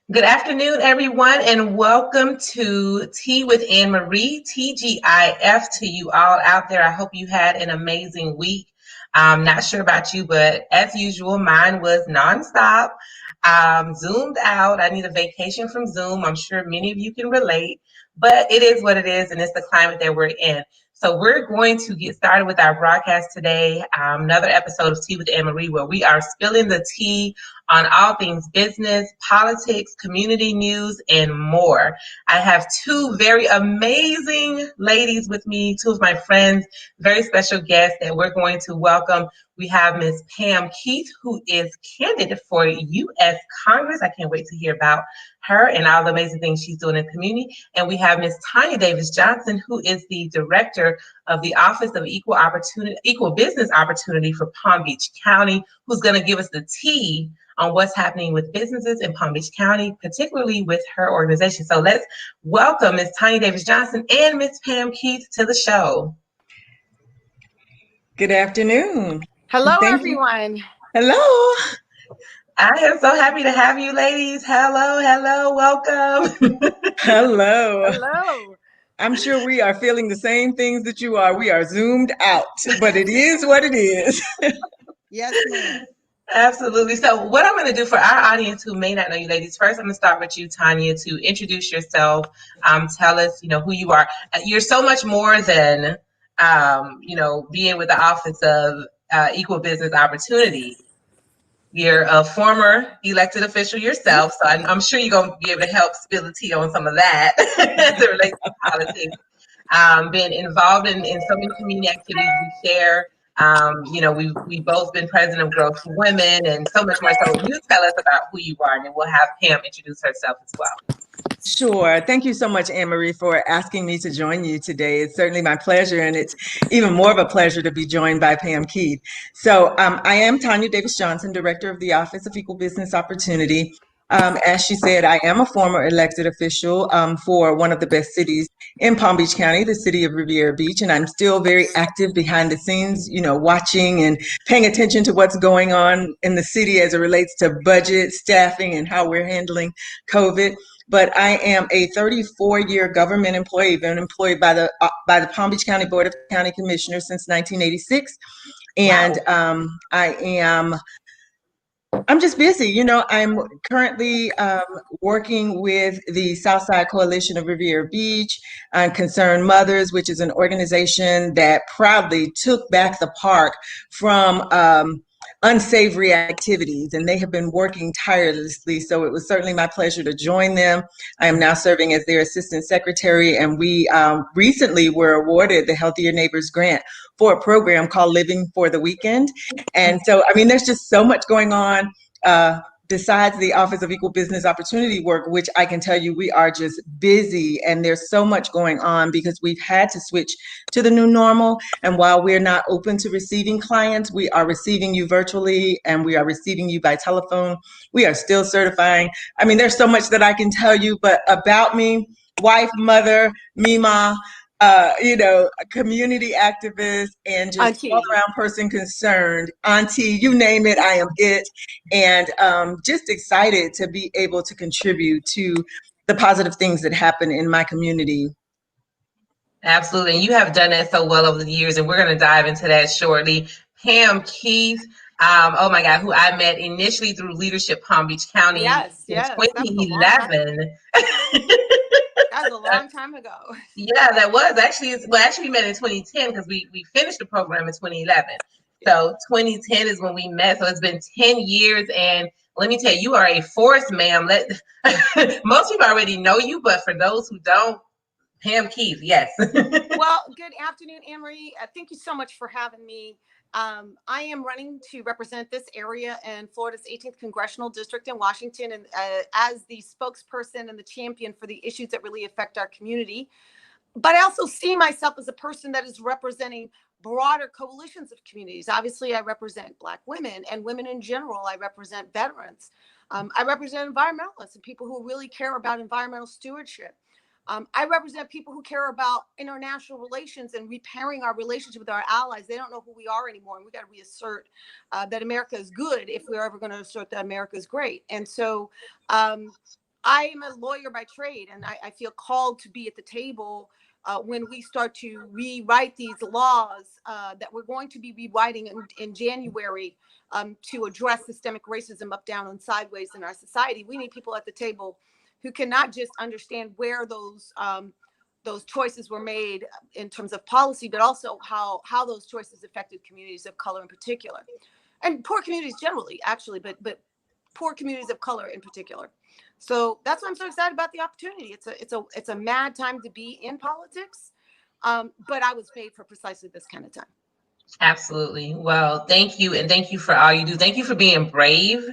Good afternoon, everyone, and welcome to Tea with Ann Marie, TGIF to you all out there. I hope you had an amazing week. I'm not sure about you, but as usual, mine was nonstop, zoomed out. I need a vacation from Zoom. I'm sure many of you can relate, but it is what it is, and it's the climate that we're in. So we're going to get started with our broadcast today. Another episode of Tea with Ann Marie, where we are spilling the tea on all things business, politics, community news, and more. I have two very amazing ladies with me, two of my friends, very special guests that we're going to welcome. We have Miss Pam Keith, who is candidate for U.S. Congress. I can't wait to hear about her and all the amazing things she's doing in the community. And we have Miss Tonya Davis Johnson, who is the director of the Office of Equal Business Opportunity for Palm Beach County, who's going to give us the tea on what's happening with businesses in Palm Beach County, particularly with her organization. So let's welcome Ms. Tonya Davis Johnson and Ms. Pam Keith to the show. Good afternoon. Hello, Thank you. everyone. Hello. I am so happy to have you ladies. Hello, welcome. Hello. Hello. I'm sure we are feeling the same things that you are. We are zoomed out, but it is what it is. Yes, ma'am. Absolutely. So what I'm going to do for our audience who may not know you ladies, first I'm going to start with you, Tonya, to introduce yourself. Tell us, who you are. You're so much more than, being with the Office of Equal Business Opportunity. You're a former elected official yourself, so I'm sure you're going to be able to help spill the tea on some of that as it relates to politics. Been involved in so many community activities we share. We've both been president of Growth for Women and so much more. So you tell us about who you are, and then we'll have Pam introduce herself as well. Sure. Thank you so much, Ann Marie, for asking me to join you today. It's certainly my pleasure, and it's even more of a pleasure to be joined by Pam Keith. So I am Tonya Davis Johnson, Director of the Office of Equal Business Opportunity. As she said, I am a former elected official for one of the best cities in Palm Beach County, the city of Riviera Beach, and I'm still very active behind the scenes, watching and paying attention to what's going on in the city as it relates to budget, staffing, and how we're handling COVID. But I am a 34-year government employee, been employed by the Palm Beach County Board of County Commissioners since 1986. And Wow. I'm just busy. I'm currently working with the Southside Coalition of Riviera Beach on Concerned Mothers, which is an organization that proudly took back the park from unsavory activities, and they have been working tirelessly. So it was certainly my pleasure to join them. I am now serving as their assistant secretary, and we recently were awarded the Healthier Neighbors Grant for a program called Living for the Weekend. And so, there's just so much going on besides the Office of Equal Business Opportunity work, which I can tell you we are just busy, and there's so much going on because we've had to switch to the new normal. And while we're not open to receiving clients, we are receiving you virtually and we are receiving you by telephone. We are still certifying. There's so much that I can tell you, but about me, wife, mother, Mima, a community activist, and just Auntie. all around person concerned, auntie, you name it, I am it. And just excited to be able to contribute to the positive things that happen in my community. Absolutely. And you have done that so well over the years, and we're going to dive into that shortly. Pam Keith, oh my God, who I met initially through Leadership Palm Beach County Yes. in That was a long time. 2011. That was a long time ago. Yeah, that was actually, we met in 2010 because we finished the program in 2011. So 2010 is when we met. So it's been 10 years. And let me tell you, you are a force, ma'am. Most people already know you, but for those who don't, Pam Keith, yes. Well, good afternoon, Ann Marie. Thank you so much for having me. I am running to represent this area in Florida's 18th Congressional District in Washington, and as the spokesperson and the champion for the issues that really affect our community. But I also see myself as a person that is representing broader coalitions of communities. Obviously, I represent Black women and women in general. I represent veterans. I represent environmentalists and people who really care about environmental stewardship. I represent people who care about international relations and repairing our relationship with our allies. They don't know who we are anymore, and we got to reassert that America is good if we're ever going to assert that America is great. And so I I am a lawyer by trade, and I feel called to be at the table when we start to rewrite these laws that we're going to be rewriting in January to address systemic racism up, down, and sideways in our society. We need people at the table who cannot just understand where those choices were made in terms of policy, but also how those choices affected communities of color in particular, and poor communities generally, actually, but poor communities of color in particular. So that's why I'm so excited about the opportunity. It's a mad time to be in politics, but I was paid for precisely this kind of time. Absolutely. Well, thank you, and thank you for all you do. Thank you for being brave,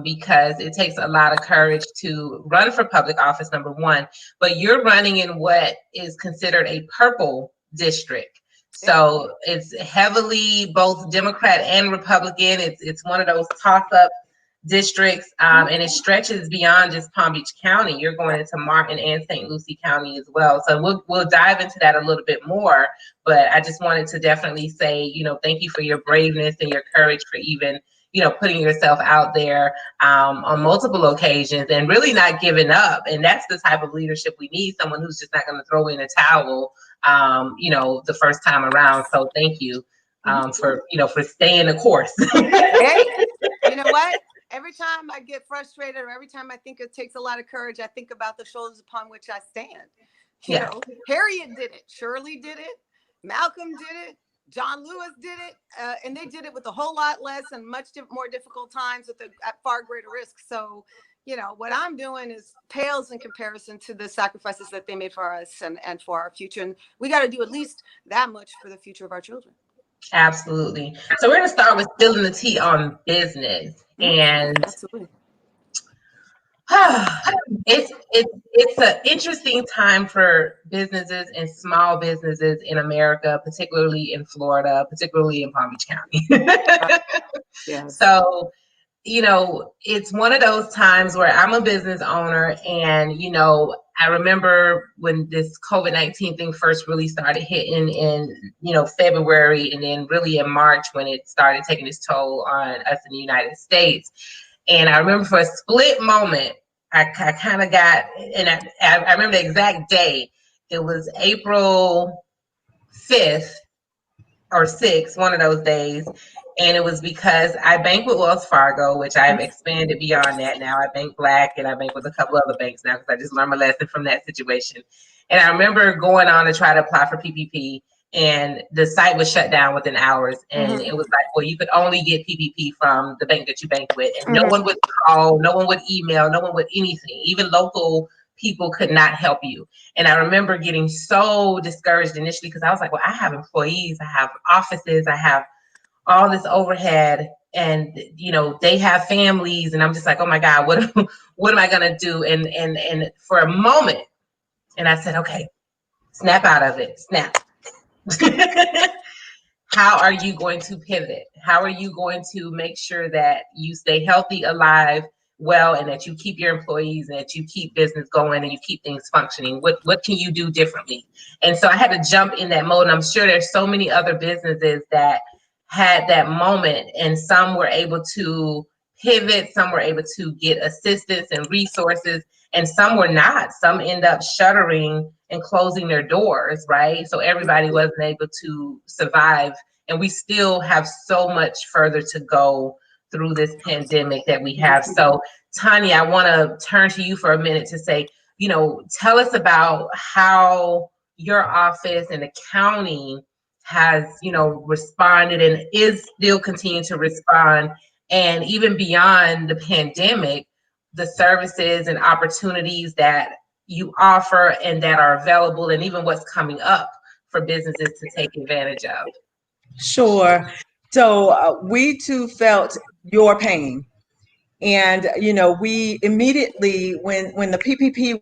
because it takes a lot of courage to run for public office, number one, but you're running in what is considered a purple district. So it's heavily both Democrat and Republican. It's one of those toss-up districts, and it stretches beyond just Palm Beach County. You're going into Martin and St. Lucie County as well. So we'll dive into that a little bit more. But I just wanted to definitely say, thank you for your braveness and your courage for even, putting yourself out there on multiple occasions and really not giving up. And that's the type of leadership we need, someone who's just not going to throw in a towel, the first time around. So thank you for staying the course. Hey, you know what? Every time I get frustrated, or every time I think it takes a lot of courage, I think about the shoulders upon which I stand. You know, Harriet did it, Shirley did it, Malcolm did it, John Lewis did it, and they did it with a whole lot less and much more difficult times at far greater risk. So, what I'm doing is pales in comparison to the sacrifices that they made for us and for our future. And we got to do at least that much for the future of our children. Absolutely. So we're going to start with spilling the tea on business. And absolutely. It's an interesting time for businesses and small businesses in America, particularly in Florida, particularly in Palm Beach County. Yes. So, it's one of those times where I'm a business owner, and, I remember when this COVID-19 thing first really started hitting in, February, and then really in March when it started taking its toll on us in the United States. And I remember for a split moment, I kind of got, and I remember the exact day. It was April 5th or 6th, one of those days. And it was because I bank with Wells Fargo, which I've expanded beyond that now. I bank Black, and I bank with a couple other banks now because I just learned my lesson from that situation. And I remember going on to try to apply for PPP, and the site was shut down within hours. And it was like, well, you could only get PPP from the bank that you bank with. And no one would call, no one would email, no one would anything. Even local people could not help you. And I remember getting so discouraged initially because I was like, well, I have employees, I have offices, I have all this overhead, and they have families, and I'm just like, oh my God, what am I gonna do? And for a moment, and I said, okay, snap out of it, snap. How are you going to pivot? How are you going to make sure that you stay healthy, alive, well, and that you keep your employees and that you keep business going and you keep things functioning? What can you do differently? And so I had to jump in that mode. And I'm sure there's so many other businesses that had that moment, and some were able to pivot, some were able to get assistance and resources, and some were not. Some end up shuttering and closing their doors, right? So everybody wasn't able to survive. And we still have so much further to go through this pandemic that we have. So Tonya, I want to turn to you for a minute to say, tell us about how your office and the county has, responded and is still continuing to respond. And even beyond the pandemic, the services and opportunities that you offer and that are available, and even what's coming up for businesses to take advantage of. Sure. So we too felt your pain. And, we immediately, when the PPP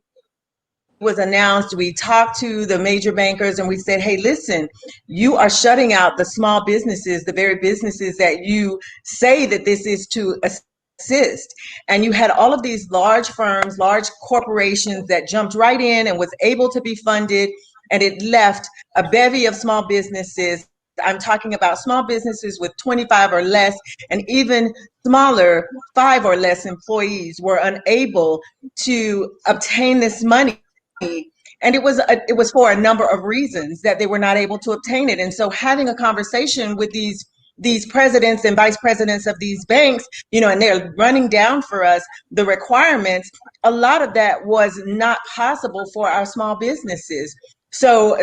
was announced, we talked to the major bankers and we said, hey, listen, you are shutting out the small businesses, the very businesses that you say that this is to assist. And you had all of these large firms, large corporations that jumped right in and was able to be funded. And it left a bevy of small businesses I'm talking about small businesses with 25 or less, and even smaller, 5 or less employees, were unable to obtain this money. And it was for a number of reasons that they were not able to obtain it. And so having a conversation with these presidents and vice presidents of these banks, and they're running down for us the requirements, a lot of that was not possible for our small businesses. So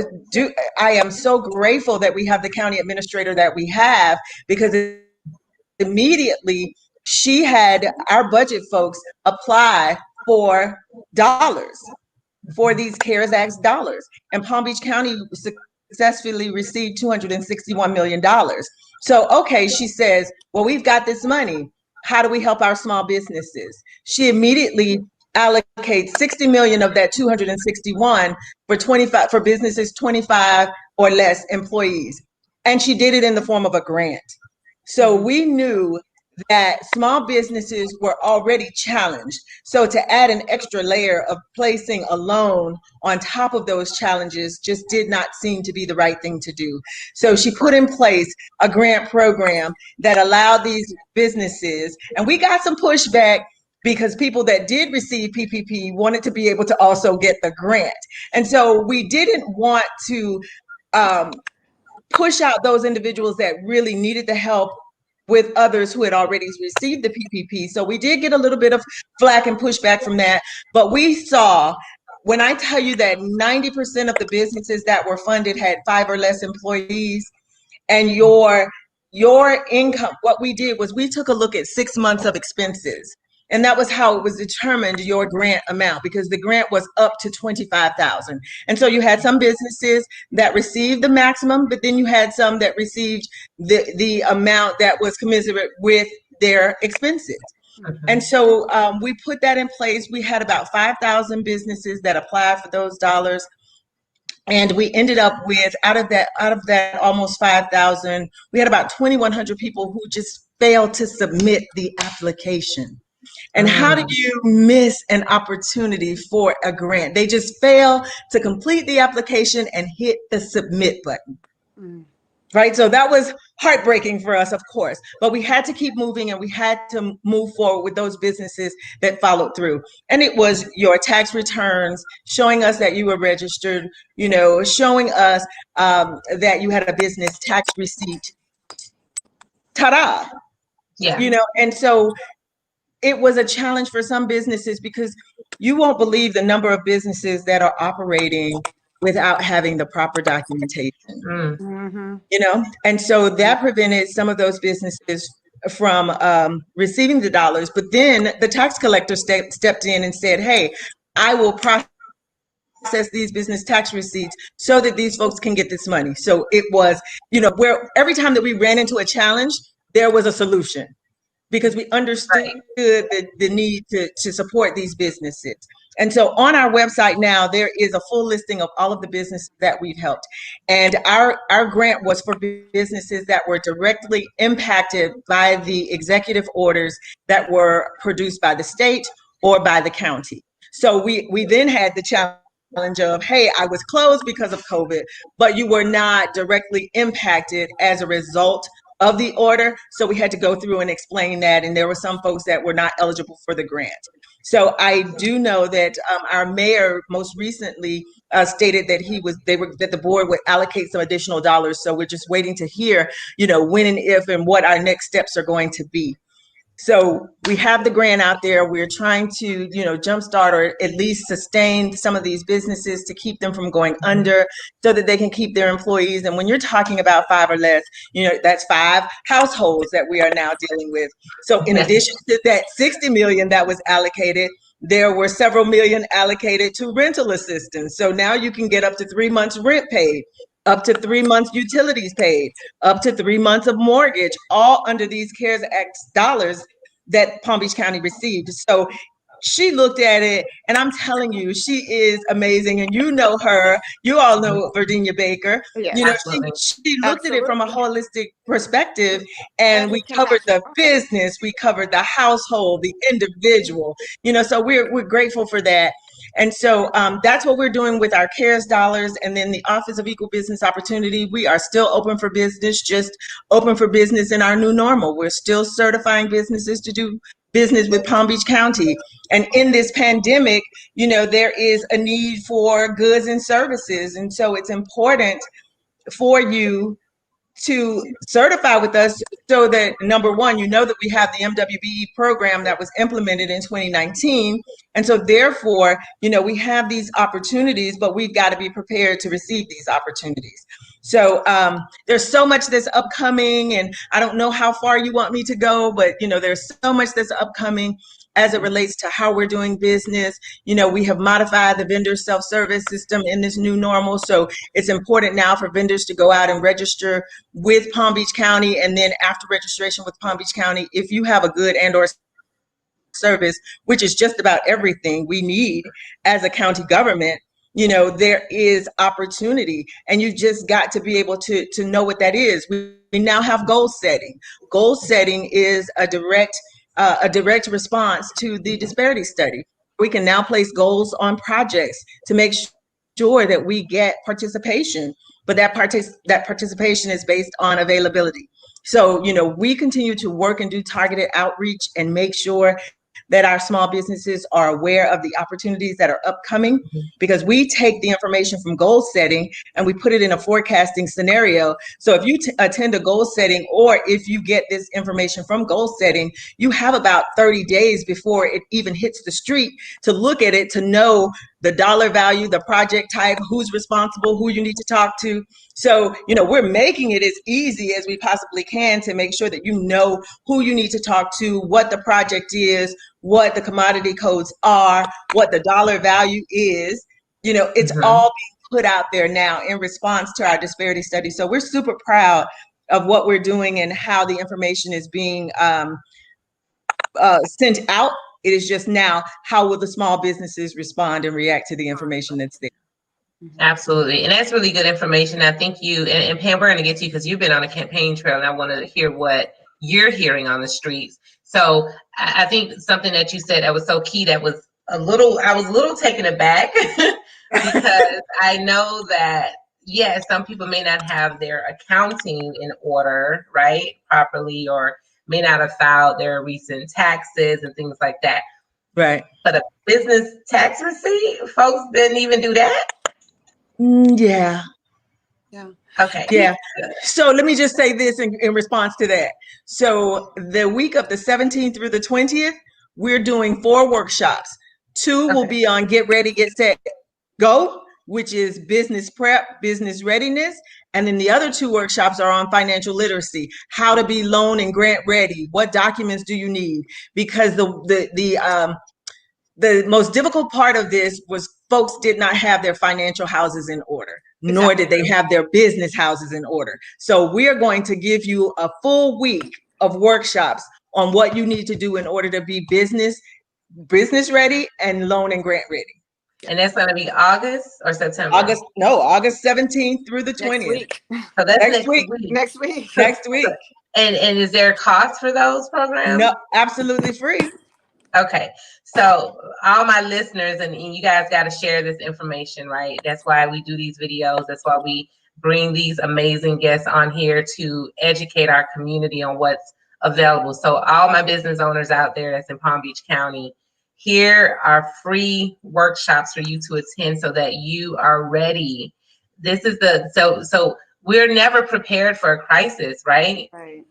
I am so grateful that we have the county administrator that we have, because immediately she had our budget folks apply for dollars, for these CARES Act dollars. And Palm Beach County successfully received $261 million. So, okay, she says, well, we've got this money. How do we help our small businesses? She immediately allocates 60 million of that 261 for businesses 25 or less employees. And she did it in the form of a grant. So we knew that small businesses were already challenged. So to add an extra layer of placing a loan on top of those challenges just did not seem to be the right thing to do. So she put in place a grant program that allowed these businesses, and we got some pushback because people that did receive PPP wanted to be able to also get the grant. And so we didn't want to push out those individuals that really needed the help with others who had already received the PPP. So we did get a little bit of flack and pushback from that. But we saw, when I tell you that 90% of the businesses that were funded had 5 or less employees, and your income, what we did was we took a look at 6 months of expenses. And that was how it was determined, your grant amount, because the grant was up to $25,000. And so you had some businesses that received the maximum, but then you had some that received the amount that was commensurate with their expenses. And so we put that in place. We had about 5,000 businesses that applied for those dollars. And we ended up with, out of that almost 5,000, we had about 2,100 people who just failed to submit the application. And how do you miss an opportunity for a grant? They just fail to complete the application and hit the submit button. Right? So that was heartbreaking for us, of course, but we had to keep moving, and we had to move forward with those businesses that followed through. And it was your tax returns, showing us that you were registered, showing us that you had a business tax receipt. Ta-da! Yeah. And so it was a challenge for some businesses, because you won't believe the number of businesses that are operating without having the proper documentation. And so that prevented some of those businesses from receiving the dollars. But then the tax collector stepped in and said, hey, I will process these business tax receipts so that these folks can get this money. So it was, where every time that we ran into a challenge, there was a solution, because we understood the need to support these businesses. And so on our website now, there is a full listing of all of the businesses that we've helped. And our grant was for businesses that were directly impacted by the executive orders that were produced by the state or by the county. So we then had the challenge of, hey, I was closed because of COVID, but you were not directly impacted as a result of the order. So we had to go through and explain that. And there were some folks that were not eligible for the grant. So I do know that our mayor most recently stated that that the board would allocate some additional dollars. So we're just waiting to hear, when and if and what our next steps are going to be. So we have the grant out there. We're trying to, jumpstart or at least sustain some of these businesses to keep them from going under, so that they can keep their employees. And when you're talking about 5 or less, that's 5 households that we are now dealing with. So in addition to that 60 million that was allocated, there were several million allocated to rental assistance. So now you can get up to 3 months rent paid, up to 3 months utilities paid, up to 3 months of mortgage, all under these CARES Act dollars that Palm Beach County received. So she looked at it, and I'm telling you, she is amazing. And you know her, you all know Virginia Baker. She looked at it from a holistic perspective, and we covered the business, we covered the household, the individual, so we're grateful for that. And so that's what we're doing with our CARES dollars. And then the Office of Equal Business Opportunity, we are still open for business, just open for business in our new normal. We're still certifying businesses to do business with Palm Beach County. And in this pandemic, there is a need for goods and services. And so it's important for you to certify with us so that, number one, that we have the MWBE program that was implemented in 2019. And so therefore, we have these opportunities, but we've got to be prepared to receive these opportunities. So there's so much that's upcoming, and I don't know how far you want me to go, but there's so much that's upcoming as it relates to how we're doing business. We have modified the vendor self-service system in this new normal. So it's important now for vendors to go out and register with Palm Beach County. And then after registration with Palm Beach County, if you have a good and/or service, which is just about everything we need as a county government, there is opportunity, and you just got to be able to know what that is. We now have goal setting. Goal setting is a direct response to the disparity study. We can now place goals on projects to make sure that we get participation, but that participation is based on availability. So, we continue to work and do targeted outreach and make sure that our small businesses are aware of the opportunities that are upcoming, because we take the information from goal setting and we put it in a forecasting scenario. So if you attend a goal setting, or if you get this information from goal setting, you have about 30 days before it even hits the street to look at it, to know the dollar value, the project type, who's responsible, who you need to talk to. So, we're making it as easy as we possibly can to make sure that you know who you need to talk to, what the project is, what the commodity codes are, what the dollar value is. It's all being put out there now in response to our disparity study. So we're super proud of what we're doing and how the information is being sent out. It is just now, how will the small businesses respond and react to the information that's there? Absolutely. And that's really good information. I think and Pam, we're going to get to you because you've been on a campaign trail, and I wanted to hear what you're hearing on the streets. So I think something that you said that was so key, I was a little taken aback because I know that, yes, some people may not have their accounting in order, right, properly, or may not have filed their recent taxes and things like that. Right. But a business tax receipt, folks didn't even do that? Yeah. Okay. Yeah. So let me just say this in response to that. So the week of the 17th through the 20th, we're doing 4 workshops. 2 will be on Get Ready, Get Set, Go, which is business prep, business readiness. And then the other 2 workshops are on financial literacy, how to be loan and grant ready. What documents do you need? Because the most difficult part of this was folks did not have their financial houses in order, nor did they have their business houses in order. So we are going to give you a full week of workshops on what you need to do in order to be business ready and loan and grant ready. And that's going to be August or September? August 17th through the 20th. So that's next week. Next week. Next week. And is there a cost for those programs? No, absolutely free. Okay. So all my listeners, and you guys got to share this information, right? That's why we do these videos. That's why we bring these amazing guests on here to educate our community on what's available. So all my business owners out there that's in Palm Beach County, here are free workshops for you to attend so that you are ready. This is so we're never prepared for a crisis, right? Right.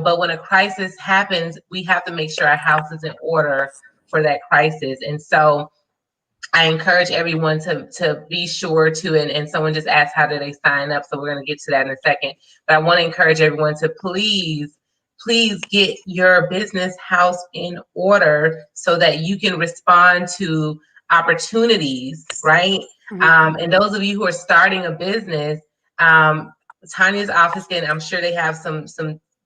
But when a crisis happens, we have to make sure our house is in order for that crisis. And so I encourage everyone to be sure to, and someone just asked, how do they sign up? So we're going to get to that in a second. But I want to encourage everyone to please get your business house in order so that you can respond to opportunities, right? And those of you who are starting a business, Tonya's office, and I'm sure they have some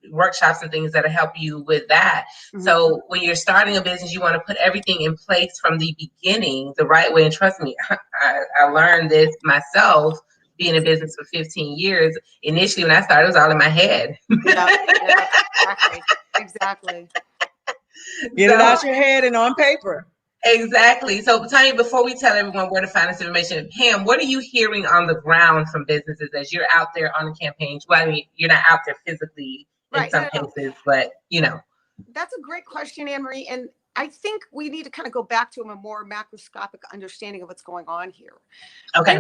workshops and things that'll help you with that. So when you're starting a business, you want to put everything in place from the beginning the right way. And trust me, I learned this myself being in business for 15 years. Initially, when I started, it was all in my head. Exactly. Get it out your head and on paper. Exactly. So, Tonya, before we tell everyone where to find this information, Pam, what are you hearing on the ground from businesses as you're out there on the campaigns? Well, I mean, you're not out there physically in Right. some cases, but you know. That's a great question, Ann Marie. And I think we need to kind of go back to a more macroscopic understanding of what's going on here. Okay.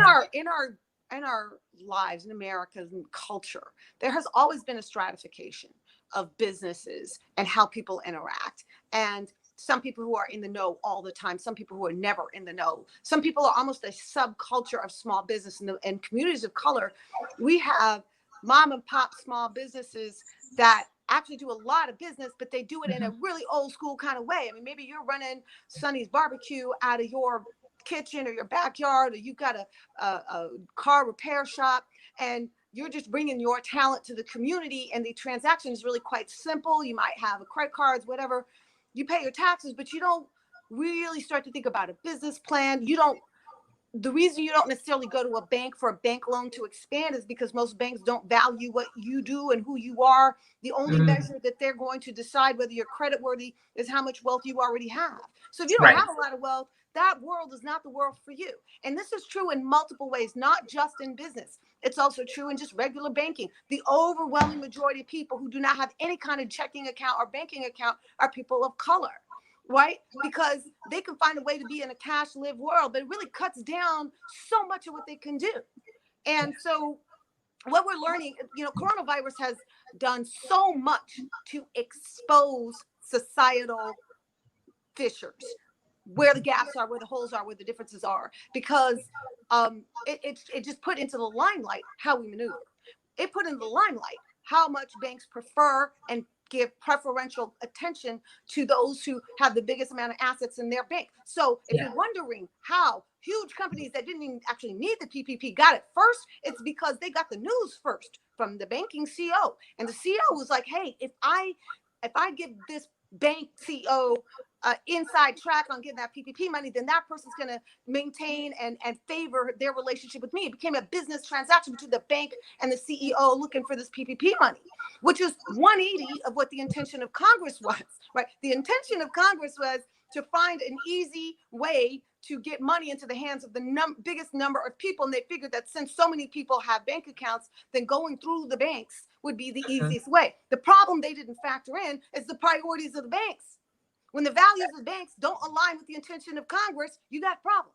In our lives in America's culture, there has always been a stratification of businesses and how people interact. And some people who are in the know all the time, some people who are never in the know. Some people are almost a subculture of small business. And communities of color, we have mom and pop small businesses that actually do a lot of business, but they do it in a really old school kind of way. I mean, maybe you're running Sonny's Barbecue out of your kitchen or your backyard, or you've got a car repair shop, and you're just bringing your talent to the community, and the transaction is really quite simple. You might have a credit cards, whatever. You pay your taxes, but you don't really start to think about a business plan. The reason you don't necessarily go to a bank for a bank loan to expand is because most banks don't value what you do and who you are. The only measure that they're going to decide whether you're credit worthy is how much wealth you already have. So if you don't have a lot of wealth, that world is not the world for you. And this is true in multiple ways, not just in business. It's also true in just regular banking. The overwhelming majority of people who do not have any kind of checking account or banking account are people of color. Right? Because they can find a way to be in a cash live world, but it really cuts down so much of what they can do. And so what we're learning, coronavirus has done so much to expose societal fissures, where the gaps are, where the holes are, where the differences are, because it just put into the limelight how we maneuver. It put in the limelight how much banks prefer and give preferential attention to those who have the biggest amount of assets in their bank. So if you're wondering how huge companies that didn't even actually need the PPP got it first, it's because they got the news first from the banking CEO. And the CEO was like, hey, if I give this bank CEO inside track on getting that PPP money, then that person's going to maintain and favor their relationship with me. It became a business transaction between the bank and the CEO looking for this PPP money, which is 180 of what the intention of Congress was, right? The intention of Congress was to find an easy way to get money into the hands of the biggest number of people. And they figured that since so many people have bank accounts, then going through the banks would be the easiest way. The problem they didn't factor in is the priorities of the banks. When the values of the banks don't align with the intention of Congress, you got a problem.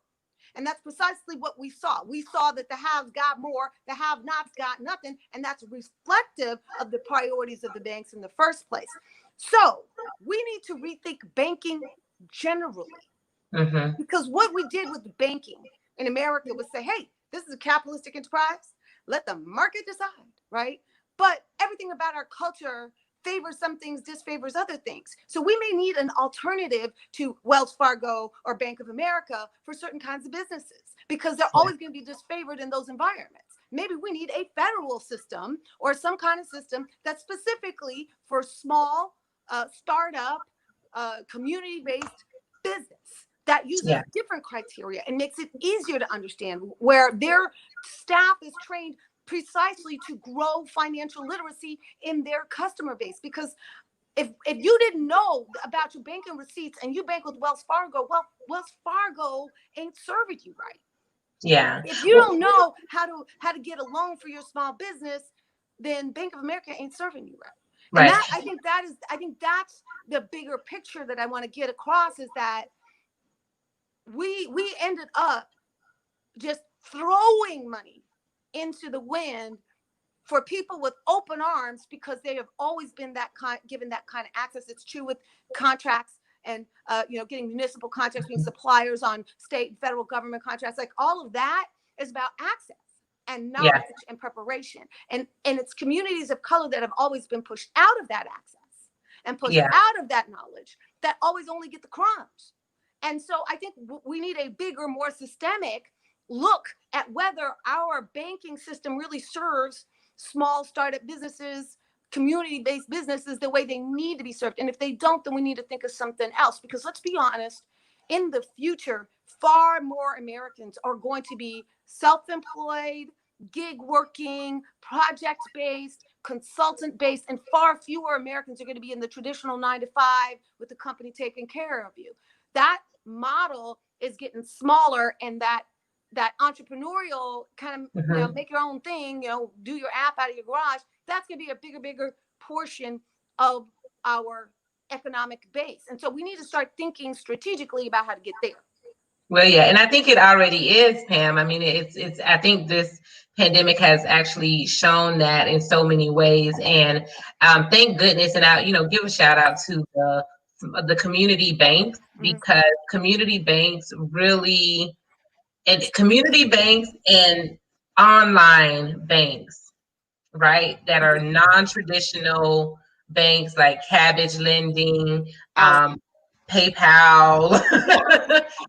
And that's precisely what we saw. We saw that the haves got more, the have-nots got nothing, and that's reflective of the priorities of the banks in the first place. So we need to rethink banking generally. Because what we did with banking in America was say, hey, this is a capitalistic enterprise. Let the market decide, right? But everything about our culture favors some things, disfavors other things. So we may need an alternative to Wells Fargo or Bank of America for certain kinds of businesses, because they're always going to be disfavored in those environments. Maybe we need a federal system or some kind of system that's specifically for small startup, community-based business that uses different criteria and makes it easier to understand, where their staff is trained precisely to grow financial literacy in their customer base. Because if you didn't know about your banking receipts and you bank with Wells Fargo, well, Wells Fargo ain't serving you right. Yeah. If you don't know how to get a loan for your small business, then Bank of America ain't serving you right. And that I think that's the bigger picture that I want to get across, is that we ended up just throwing money into the wind for people with open arms, because they have always been given that kind of access. It's true with contracts and getting municipal contracts, being suppliers on state and federal government contracts. Like, all of that is about access and knowledge and preparation. And it's communities of color that have always been pushed out of that access and pushed out of that knowledge that always only get the crumbs. And so I think we need a bigger, more systemic look at whether our banking system really serves small startup businesses, community-based businesses, the way they need to be served. And if they don't, then we need to think of something else. Because let's be honest, in the future, far more Americans are going to be self-employed, gig working, project-based, consultant-based, and far fewer Americans are going to be in the traditional 9-to-5 with the company taking care of you. That model is getting smaller, and that entrepreneurial kind of, make your own thing, do your app out of your garage, that's going to be a bigger portion of our economic base. And so we need to start thinking strategically about how to get there. Well, yeah, and I think it already is, Pam. I mean, it's. I think this pandemic has actually shown that in so many ways, and thank goodness. And I, give a shout out to the community banks, because community banks really, and community banks and online banks, right, that are non-traditional banks like Cabbage Lending, PayPal,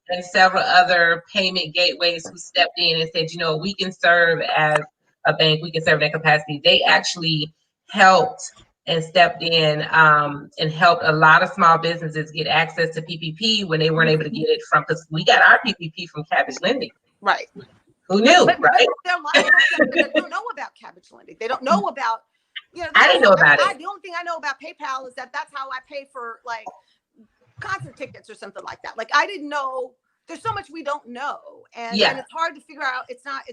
and several other payment gateways who stepped in and said, we can serve as a bank, we can serve in that capacity. They actually helped and stepped in and helped a lot of small businesses get access to PPP when they weren't able to get it from, because we got our PPP from Cabbage Lending. Right. Who knew, right? But there are a lot of people that don't know about Cabbage Lending. They don't know about, I didn't know about it. The only thing I know about PayPal is that's how I pay for like concert tickets or something like that. Like, I didn't know. There's so much we don't know, and it's hard to figure out.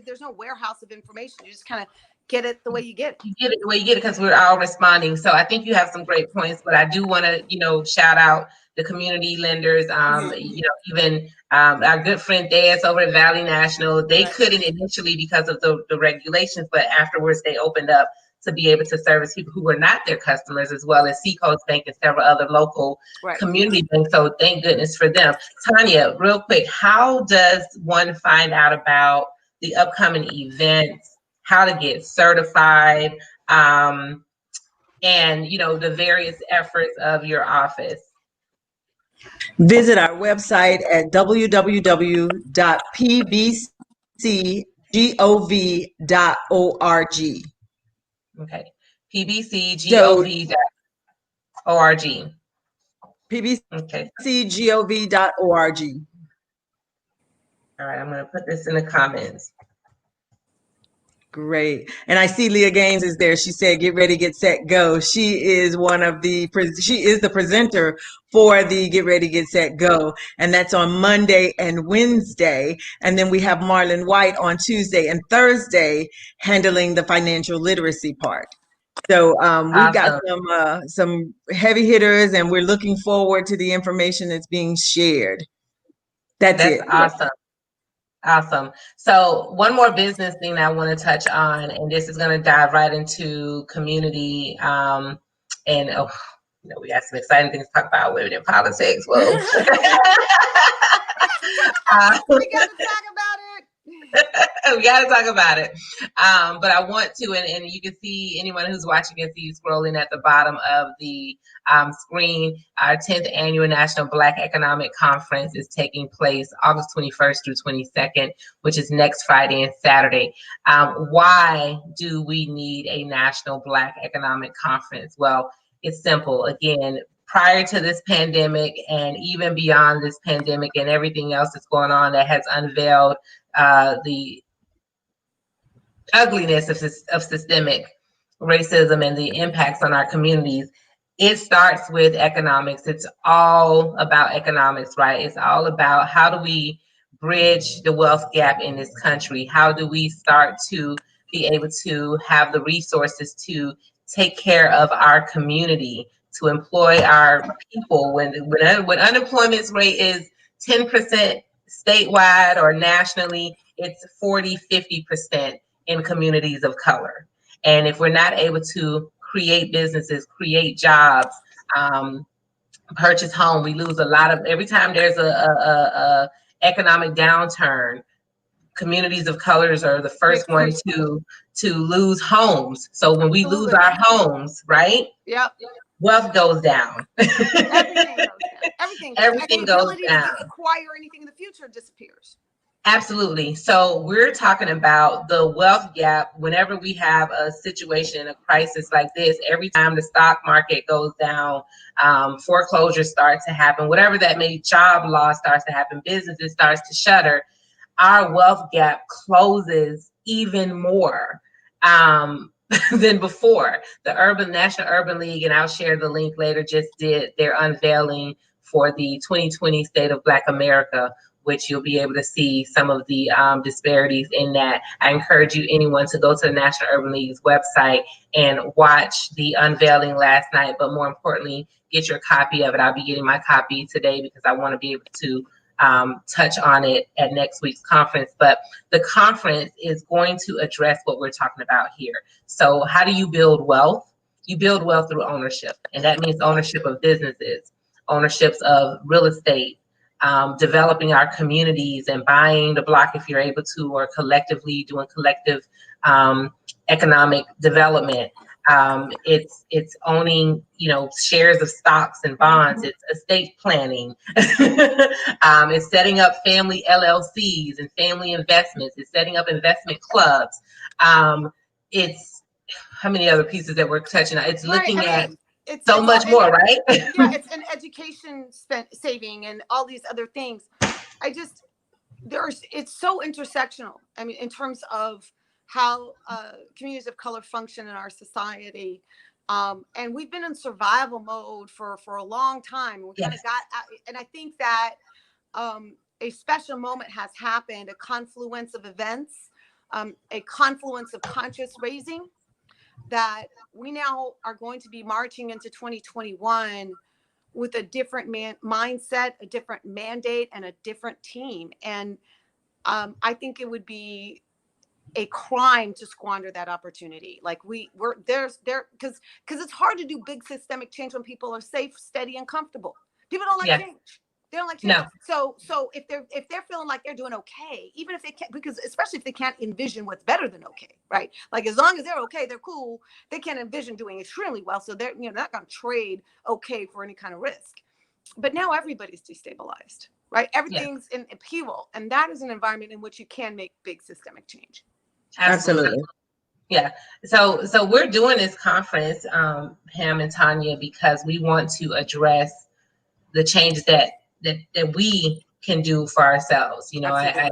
There's no warehouse of information. You just kind of get it the way you get it. You get it the way you get it, because we're all responding. So I think you have some great points, but I do want to, shout out the community lenders. Even our good friend Deas over at Valley National. They couldn't initially because of the regulations, but afterwards they opened up to be able to service people who were not their customers, as well as Seacoast Bank and several other local community banks. So thank goodness for them. Tonya, real quick, how does one find out about the upcoming events, how to get certified, and the various efforts of your office? Visit our website at www.pbcgov.org. Okay, pbcgov.org. pbcgov.org. All right, I'm going to put this in the comments. Great. And I see Leah Gaines is there. She said, get ready, get set, go. She is the presenter for the Get Ready, Get Set, Go. And that's on Monday and Wednesday. And then we have Marlon White on Tuesday and Thursday handling the financial literacy part. So we've got some heavy hitters, and we're looking forward to the information that's being shared. That's it. Awesome. So one more business thing that I want to touch on, and this is going to dive right into community. We got some exciting things to talk about, women in politics. Whoa. We got to talk about it. We got to talk about it. But I want to, and you can see, anyone who's watching can see scrolling at the bottom of the screen. Our 10th annual National Black Economic Conference is taking place August 21st through 22nd, which is next Friday and Saturday. Why do we need a National Black Economic Conference? Well, it's simple. Again, prior to this pandemic, and even beyond this pandemic and everything else that's going on that has unveiled the ugliness of systemic racism and the impacts on our communities, it starts with economics. It's all about economics, right? It's all about how do we bridge the wealth gap in this country? How do we start to be able to have the resources to take care of our community, to employ our people when unemployment rate is 10% statewide or nationally, it's 40-50% in communities of color. And if we're not able to create businesses, create jobs, purchase home, we lose a lot of, every time there's a economic downturn, communities of colors are the first one to lose homes. So when we lose our homes, right? Yep. Wealth goes down. Everything goes down. To acquire anything in the future disappears. Absolutely. So we're talking about the wealth gap. Whenever we have a situation, a crisis like this, every time the stock market goes down, foreclosures start to happen, whatever that may, job loss starts to happen, businesses starts to shutter, our wealth gap closes even more than before. The National Urban League, and I'll share the link later, just did their unveiling for the 2020 State of Black America, which you'll be able to see some of the disparities in that. I encourage you, anyone, to go to the National Urban League's website and watch the unveiling last night, but more importantly, get your copy of it. I'll be getting my copy today because I want to be able to touch on it at next week's conference. But the conference is going to address what we're talking about here. So how do you build wealth? You build wealth through ownership, and that means ownership of businesses, ownerships of real estate, developing our communities and buying the block if you're able to, or collectively doing collective economic development. It's owning, shares of stocks and bonds. It's estate planning. It's setting up family LLCs and family investments. It's setting up investment clubs. It's how many other pieces that we're touching on? It's looking at so much more, right? Yeah, it's an education saving and all these other things. It's so intersectional. I mean, in terms of how communities of color function in our society. And we've been in survival mode for a long time. We kind of got out, and I think that a special moment has happened, a confluence of events, a confluence of conscious raising, that we now are going to be marching into 2021 with a different mindset, a different mandate, and a different team. And I think it would be a crime to squander that opportunity. Like because it's hard to do big systemic change when people are safe, steady, and comfortable. People don't like change. They don't like change. No. So if they're feeling like they're doing okay, even if they can't, because especially if they can't envision what's better than okay, right? Like as long as they're okay, they're cool. They can't envision doing extremely well, so they're not going to trade okay for any kind of risk. But now everybody's destabilized, right? Everything's in upheaval, and that is an environment in which you can make big systemic change. Absolutely. Yeah. So we're doing this conference, Pam and Tonya, because we want to address the changes that we can do for ourselves. I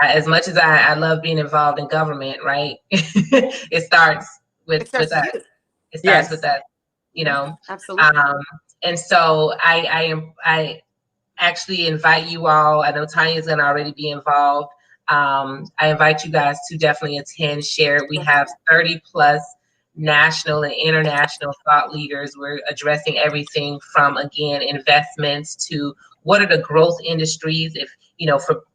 as much as I love being involved in government, right? It starts with us. It starts with us, Absolutely. And so I actually invite you all. I know Tanya's going to already be involved. I invite you guys to definitely attend, share. We have 30 plus national and international thought leaders. We're addressing everything from, again, investments to what are the growth industries. If,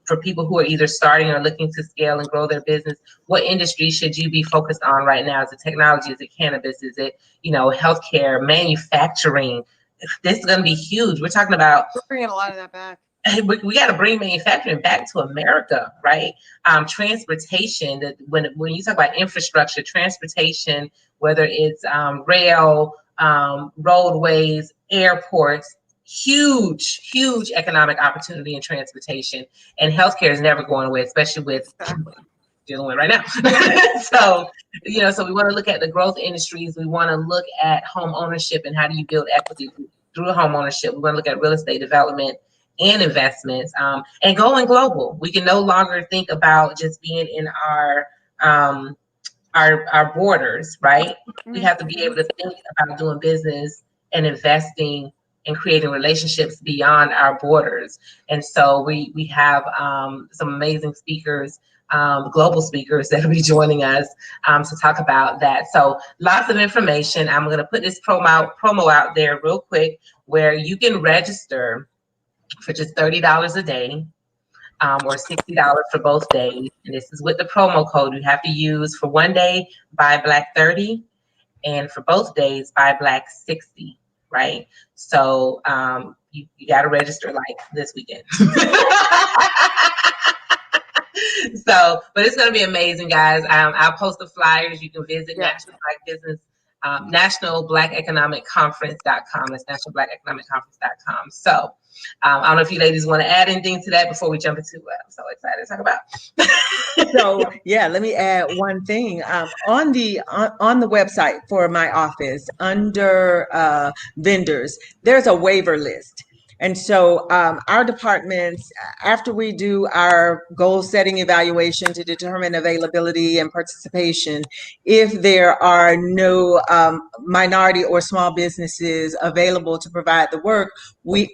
for people who are either starting or looking to scale and grow their business, what industry should you be focused on right now? Is it technology? Is it cannabis? Is it, healthcare, manufacturing? This is going to be huge. We're talking about bringing a lot of that back. We got to bring manufacturing back to America, right? Transportation. When you talk about infrastructure, transportation, whether it's rail, roadways, airports, huge economic opportunity in transportation, and healthcare is never going away, especially with dealing with right now. So we want to look at the growth industries. We want to look at home ownership and how do you build equity through home ownership. We want to look at real estate development and investments, and going global. We can no longer think about just being in our borders, right? We have to be able to think about doing business and investing and creating relationships beyond our borders. And so we have some amazing speakers, global speakers that will be joining us to talk about that. So lots of information. I'm going to put this promo out there real quick, where you can register for just $30 a day, or $60 for both days. And this is with the promo code you have to use. For one day, buy Black 30, and for both days, buy Black 60, right? So you got to register like this weekend. But it's going to be amazing, guys. I'll post the flyers. You can visit National Black Business, nationalblackeconomicconference.com. That's nationalblackeconomicconference.com. So I don't know if you ladies want to add anything to that before we jump into what I'm so excited to talk about. So let me add one thing. On the website for my office, under vendors, there's a waiver list. And so our departments, after we do our goal setting evaluation to determine availability and participation, if there are no minority or small businesses available to provide the work,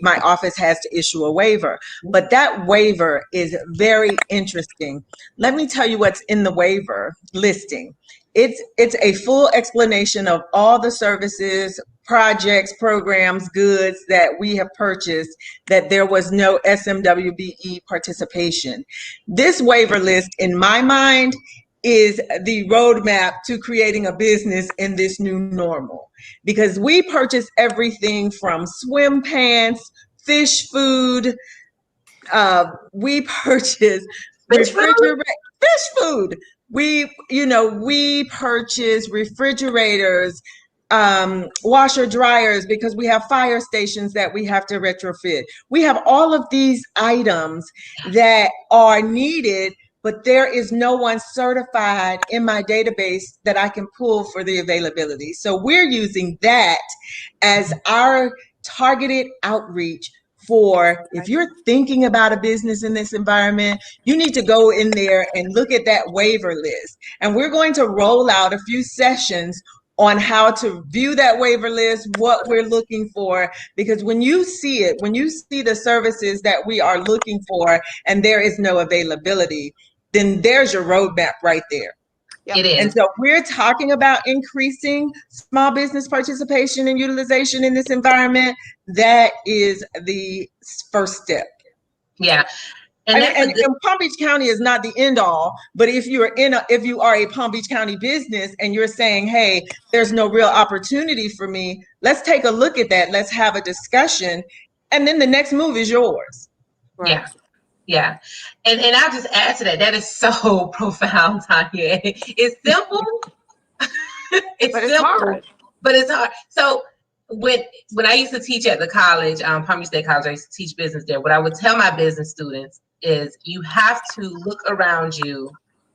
my office has to issue a waiver. But that waiver is very interesting. Let me tell you what's in the waiver listing. It's a full explanation of all the services, projects, programs, goods that we have purchased that there was no SMWBE participation. This waiver list, in my mind, is the roadmap to creating a business in this new normal. Because we purchase everything from swim pants, fish food, we purchase fish food. We purchase refrigerators, washer dryers, because we have fire stations that we have to retrofit. We have all of these items that are needed, but there is no one certified in my database that I can pull for the availability. So we're using that as our targeted outreach for, if you're thinking about a business in this environment, you need to go in there and look at that waiver list. And we're going to roll out a few sessions on how to view that waiver list, what we're looking for, because when you see it, when you see the services that we are looking for and there is no availability, then there's your roadmap right there. Yep. It is. And so we're talking about increasing small business participation and utilization in this environment. That is the first step. Yeah. And Palm Beach County is not the end all, but if you are a Palm Beach County business and you're saying, hey, there's no real opportunity for me, let's take a look at that. Let's have a discussion. And then the next move is yours. Right. Yeah. Yeah. And I'll just add to that. That is so profound, Tonya. It's simple. It's simple, hard. But it's hard. So when I used to teach at the college, Palm Beach State College, I used to teach business there. What I would tell my business students is you have to look around you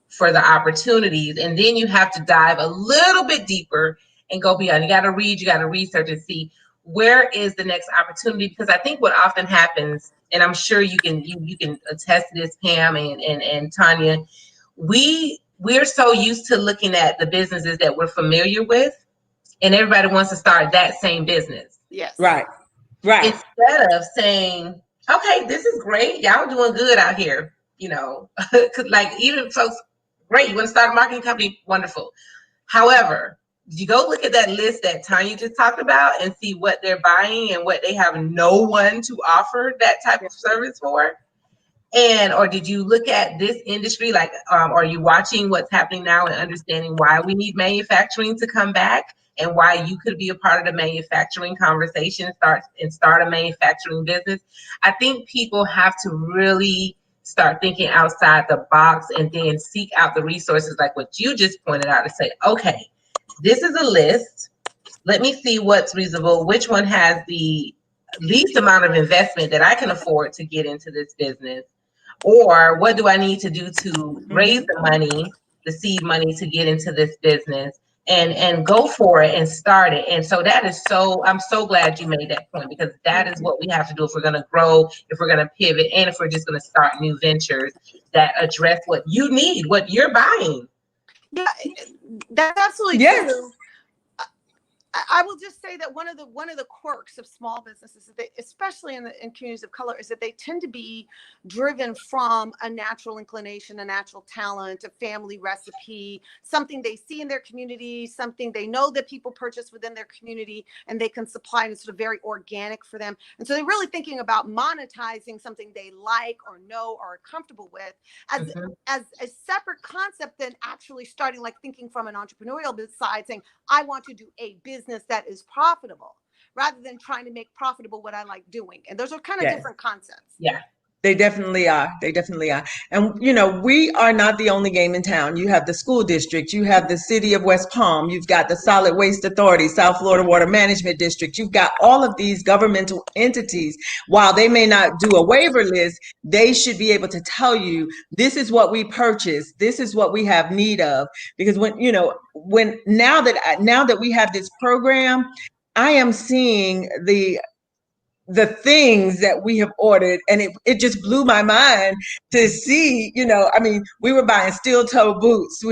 for the opportunities, and then you have to dive a little bit deeper and go beyond. You got to read, you got to research and see where is the next opportunity, because I think what often happens, and I'm sure you can attest to this, Pam and Tonya, we're so used to looking at the businesses that we're familiar with, and everybody wants to start that same business. Yes. Right. Instead of saying, okay, this is great, y'all doing good out here, because like even folks, great, you want to start a marketing company, wonderful. However, you go look at that list that Tonya just talked about and see what they're buying and what they have no one to offer that type of service for? Or did you look at this industry? Like, are you watching what's happening now and understanding why we need manufacturing to come back and why you could be a part of the manufacturing conversation, start a manufacturing business? I think people have to really start thinking outside the box and then seek out the resources like what you just pointed out to say, okay, this is a list. Let me see what's reasonable. Which one has the least amount of investment that I can afford to get into this business? Or what do I need to do to raise the money, the seed money to get into this business and go for it and start it? And so I'm so glad you made that point, because that is what we have to do if we're going to grow, if we're going to pivot, and if we're just going to start new ventures that address what you need, what you're buying. Yeah, that's absolutely true. I will just say that one of the quirks of small businesses, is that, especially in communities of color, is that they tend to be driven from a natural inclination, a natural talent, a family recipe, something they see in their community, something they know that people purchase within their community, and they can supply, and it's sort of very organic for them. And so they're really thinking about monetizing something they like or know or are comfortable with as a separate concept than actually starting, like thinking from an entrepreneurial side, saying, I want to do a business that is profitable, rather than trying to make profitable what I like doing. And those are kind of different concepts. Yeah, they definitely are. And, we are not the only game in town. You have the school district, you have the city of West Palm, you've got the Solid Waste Authority, South Florida Water Management District. You've got all of these governmental entities. While they may not do a waiver list, they should be able to tell you, this is what we purchase, this is what we have need of. Because now that we have this program, I am seeing the things that we have ordered, and it just blew my mind to see, I mean, we were buying steel toe boots,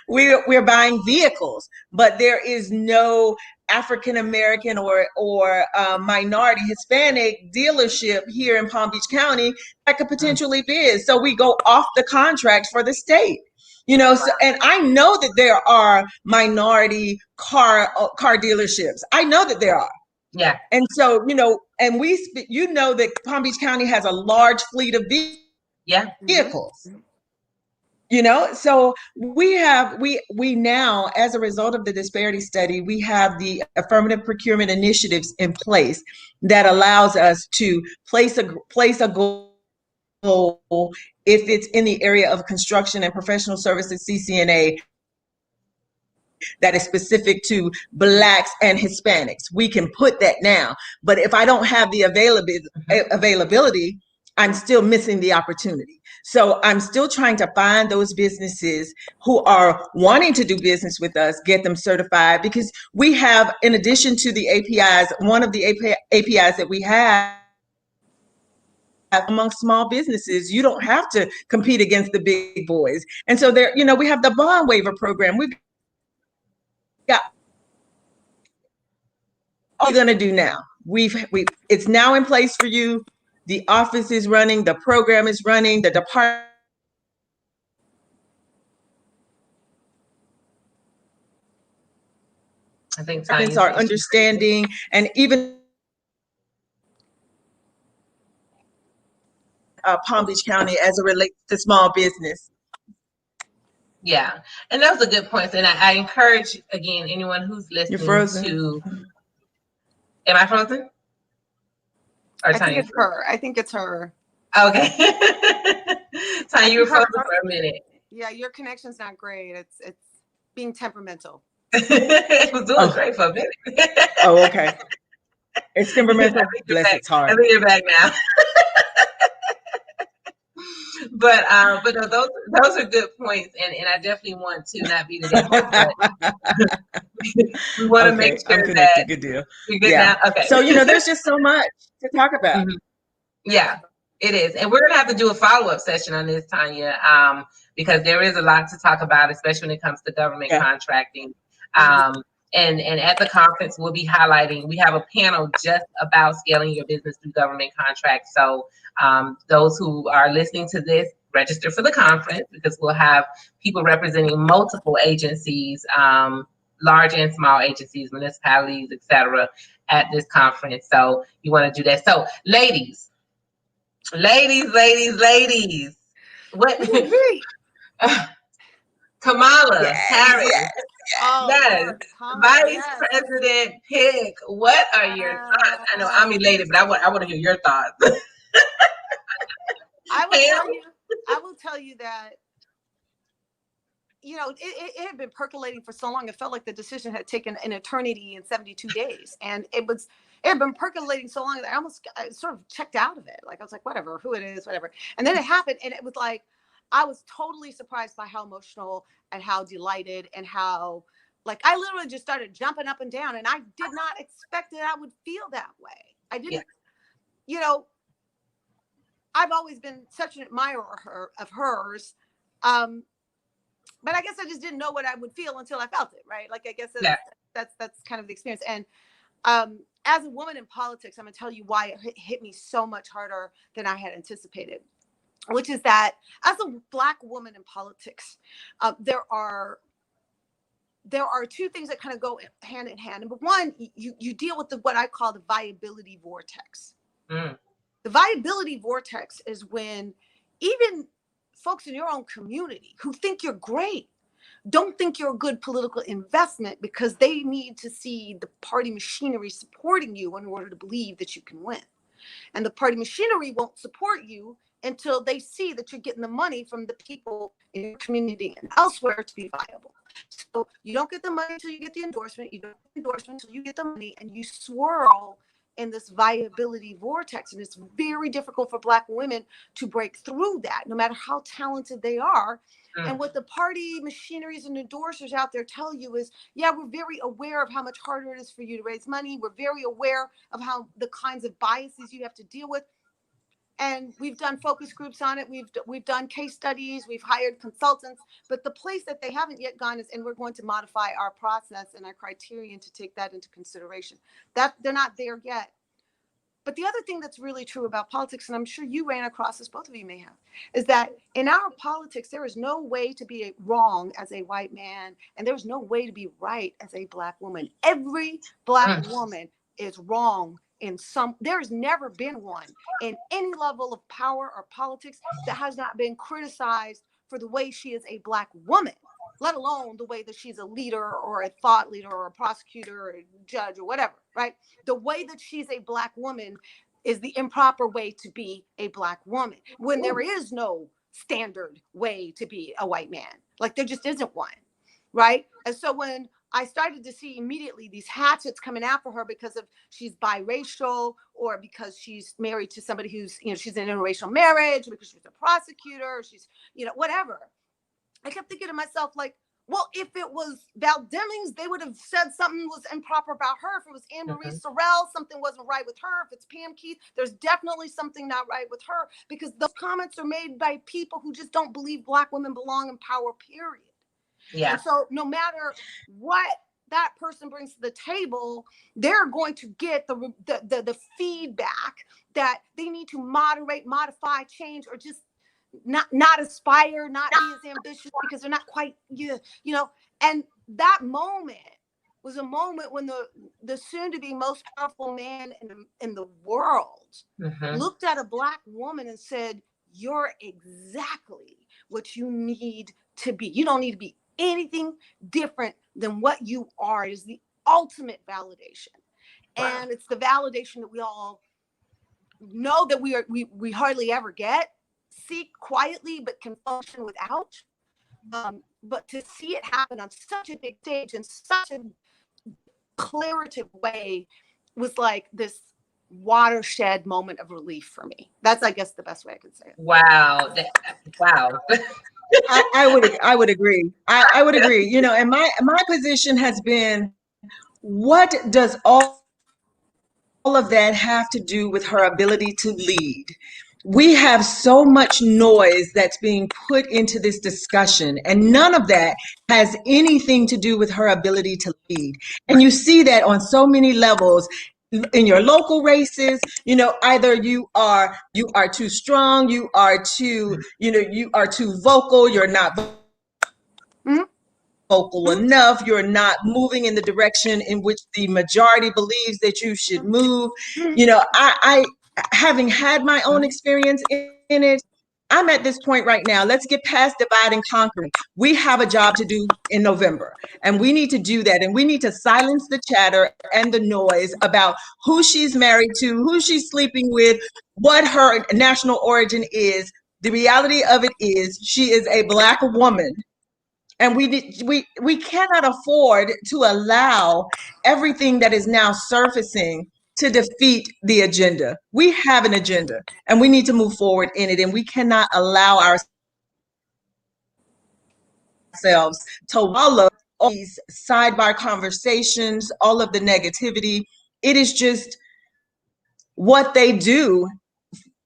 we're buying vehicles, but there is no African American or minority Hispanic dealership here in Palm Beach County that could potentially bid. So we go off the contract for the state. So, and I know that there are minority car dealerships. I know that there are. Yeah. And so, and that Palm Beach County has a large fleet of vehicles. So we now, as a result of the disparity study, we have the affirmative procurement initiatives in place that allows us to place a goal if it's in the area of construction and professional services CCNA that is specific to Blacks and Hispanics. We can put that now. But if I don't have the availability, I'm still missing the opportunity. So I'm still trying to find those businesses who are wanting to do business with us, get them certified, because we have, in addition to the APIs, one of the APIs that we have among small businesses, you don't have to compete against the big boys. And so there, we have the bond waiver program. We've got all you're going to do now. It's now in place for you. The office is running, the program is running, the department. I think Departments are understanding, and even Palm Beach County as it relates to small business. Yeah, and that was a good point. And I encourage, again, anyone who's listening to. Am I frozen? Or I think it's her. I think it's her. Okay. Tonya, you were frozen for a minute. Yeah, your connection's not great. It's being temperamental. It was doing great for a minute. Oh, okay. It's temperamental. Bless its heart. I think you're back now. But no, those are good points, and I definitely want to not be the devil, but we want to make sure that good deal. You're good now. Okay. So there's just so much to talk about. Mm-hmm. Yeah, it is, and we're gonna have to do a follow-up session on this, Tonya, because there is a lot to talk about, especially when it comes to government contracting. And at the conference, we'll be highlighting. We have a panel just about scaling your business through government contracts. So those who are listening to this, register for the conference, because we'll have people representing multiple agencies, large and small agencies, municipalities, etc., at this conference. So you want to do that. So ladies, what? Kamala Harris. Yes. Vice President pick. What are your thoughts? I know I'm elated, but I want to hear your thoughts. I will tell you that, it had been percolating for so long. It felt like the decision had taken an eternity in 72 days. And it had been percolating so long that I sort of checked out of it. Like, I was like, whatever, who it is, whatever. And then it happened, and it was like, I was totally surprised by how emotional and how delighted and how, like, I literally just started jumping up and down, and I did not expect that I would feel that way. I didn't, I've always been such an admirer of hers. But I guess I just didn't know what I would feel until I felt it, right? Like, I guess that's kind of the experience. And as a woman in politics, I'm going to tell you why it hit me so much harder than I had anticipated, which is that as a Black woman in politics, there are two things that kind of go hand in hand. Number one, you deal with what I call the viability vortex. The viability vortex is when even folks in your own community who think you're great don't think you're a good political investment, because they need to see the party machinery supporting you in order to believe that you can win. And the party machinery won't support you until they see that you're getting the money from the people in your community and elsewhere to be viable. So you don't get the money until you get the endorsement. You don't get the endorsement until you get the money, and you swirl in this viability vortex. And it's very difficult for Black women to break through that, no matter how talented they are. And what the party machineries and endorsers out there tell you is, yeah, we're very aware of how much harder it is for you to raise money. We're very aware of how the kinds of biases you have to deal with. And we've done focus groups on it. We've done case studies. We've hired consultants. But the place that they haven't yet gone is, and we're going to modify our process and our criterion to take that into consideration. That they're not there yet. But the other thing that's really true about politics, and I'm sure you ran across this, both of you may have, is that in our politics, there is no way to be wrong as a white man, and there's no way to be right as a Black woman. Every Black woman is wrong in some. There's never been one in any level of power or politics that has not been criticized for the way she is a Black woman, let alone the way that she's a leader or a thought leader or a prosecutor or a judge or whatever, right? The way that she's a Black woman is the improper way to be a Black woman, when there is no standard way to be a white man. Like, there just isn't one, right? And so when I started to see immediately these hatchets coming after her because of she's biracial, or because she's married to somebody who's, she's in an interracial marriage, because she's a prosecutor, she's, whatever. I kept thinking to myself, like, well, if it was Val Demings, they would have said something was improper about her. If it was Ann Marie Sorrell, something wasn't right with her. If it's Pam Keith, there's definitely something not right with her, because those comments are made by people who just don't believe Black women belong in power, period. Yeah. And so no matter what that person brings to the table, they're going to get the feedback that they need to moderate, modify, change, or just not aspire, not be as ambitious, because they're not quite, and that moment was a moment when the soon to be most powerful man in the world looked at a Black woman and said, you're exactly what you need to be. You don't need to be anything different than what you are. It is the ultimate validation. Wow. And it's the validation that we all know that we hardly ever get, seek quietly, but can function without. But to see it happen on such a big stage in such a declarative way was like this watershed moment of relief for me. That's, I guess, the best way I could say it. Wow. Wow. I would agree. I would agree. And my position has been, what does all of that have to do with her ability to lead? We have so much noise that's being put into this discussion, and none of that has anything to do with her ability to lead. And you see that on so many levels in your local races. Either you are too strong, you are too vocal, you're not vocal enough, you're not moving in the direction in which the majority believes that you should move. I having had my own experience in it, I'm at this point right now. Let's get past divide and conquering. We have a job to do in November, and we need to do that. And we need to silence the chatter and the noise about who she's married to, who she's sleeping with, what her national origin is. The reality of it is, she is a Black woman. And we cannot afford to allow everything that is now surfacing to defeat the agenda. We have an agenda, and we need to move forward in it. And we cannot allow ourselves to wallow all these sidebar conversations, all of the negativity. It is just what they do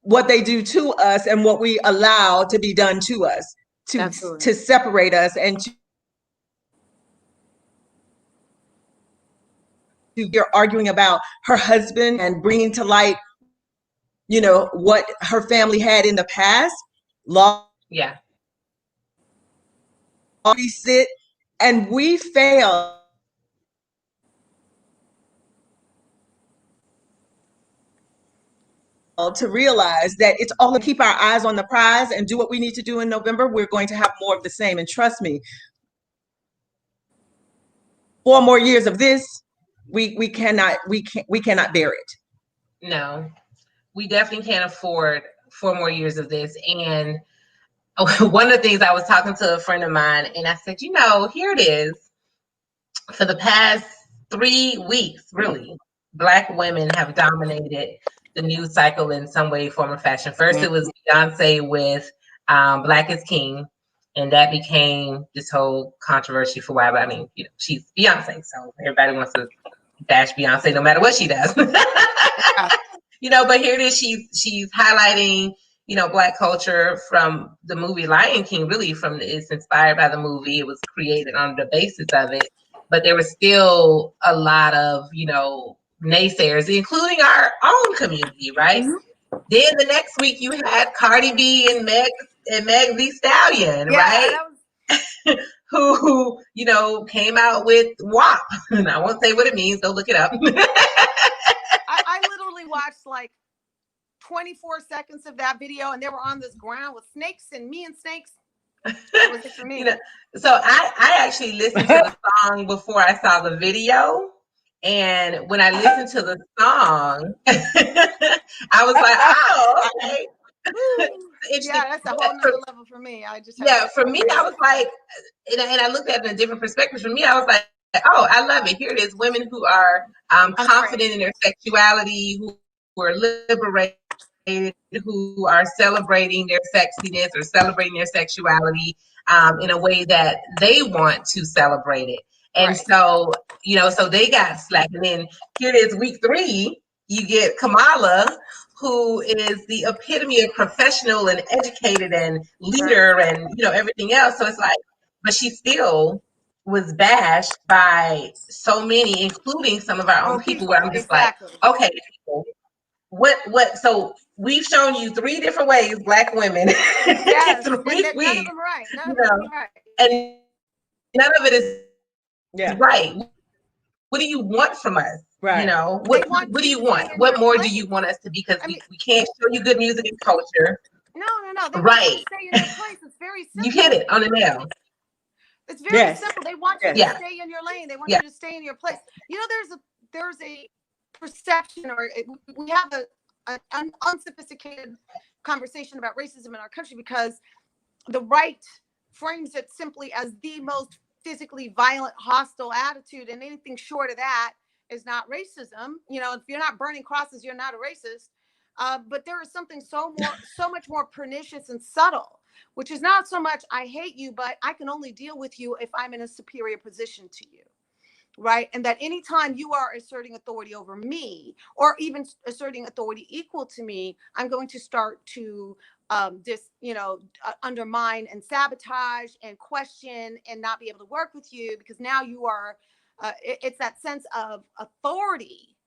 to us, and what we allow to be done to us, to separate us, and you're arguing about her husband and bringing to light, what her family had in the past. Yeah. We sit and we fail to realize that it's all to keep our eyes on the prize and do what we need to do in November. We're going to have more of the same. And trust me, 4 more years of this, we cannot bear it. No, we definitely can't afford 4 more years of this. And one of the things, I was talking to a friend of mine, and I said, here it is. For the past 3 weeks, really, Black women have dominated the news cycle in some way, form, or fashion. First, it was Beyonce with Black is King, and that became this whole controversy for why. I mean, you know, she's Beyonce, so everybody wants to bash Beyonce no matter what she does. You know, but here it is. She's highlighting, you know, Black culture from the movie Lion King. Really, it's inspired by the movie. It was created on the basis of it, but there was still a lot of, you know, naysayers, including our own community, right? Mm-hmm. Then the next week you had Cardi B and Meg Thee Stallion, right? That was... Who, you know, came out with WAP. And I won't say what it means, go look it up. I literally watched like 24 seconds of that video, and they were on this ground with snakes and me and snakes. That was it for me. You know, so I actually listened to the song before I saw the video. And when I listened to the song, I was like, oh, okay. Yeah, that's a whole nother level for me. For me, I was like, and I looked at it in a different perspective. For me, I was like, oh, I love it. Here it is, women who are confident in their sexuality, who are liberated, who are celebrating their sexiness or celebrating their sexuality in a way that they want to celebrate it. And so, you know, so they got slack. And then here it is, week 3, you get Kamala, who is the epitome of professional and educated and leader and, you know, everything else. So it's like, but she still was bashed by so many, including some of our own people, where I'm just like, okay, people, what, so we've shown you 3 different ways Black women in 3 weeks. None of them right. None of them right. And none of it is right. What do you want from us? Right. You know, what do you want? What more do you want us to be? Because we can't show you good music and culture. No. They want you to stay in your place. It's very simple. You hit it on the nail. It's very simple. They want you to stay in your lane. They want you to stay in your place. You know, there's a perception, or we have an unsophisticated conversation about racism in our country because the right frames it simply as the most physically violent, hostile attitude, and anything short of that is not racism. You know, if you're not burning crosses, you're not a racist. But there is something so much more pernicious and subtle, which is not so much I hate you, but I can only deal with you if I'm in a superior position to you, right? And that anytime you are asserting authority over me, or even asserting authority equal to me, I'm going to start to undermine and sabotage and question and not be able to work with you, because now you are, it's that sense of authority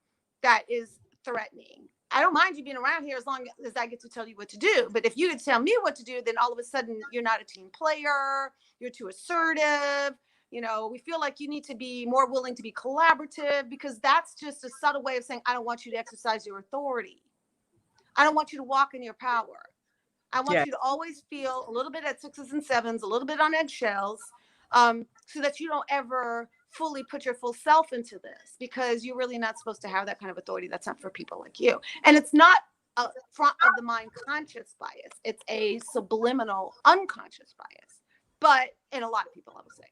that is threatening. I don't mind you being around here as long as I get to tell you what to do. But if you could tell me what to do, then all of a sudden you're not a team player, you're too assertive. You know, we feel like you need to be more willing to be collaborative, because that's just a subtle way of saying, I don't want you to exercise your authority. I don't want you to walk in your power. I want you to always feel a little bit at 6s and 7s, a little bit on eggshells, so that you don't ever fully put your full self into this, because you're really not supposed to have that kind of authority. That's not for people like you. And it's not a front of the mind conscious bias. It's a subliminal unconscious bias. But in a lot of people, I would say.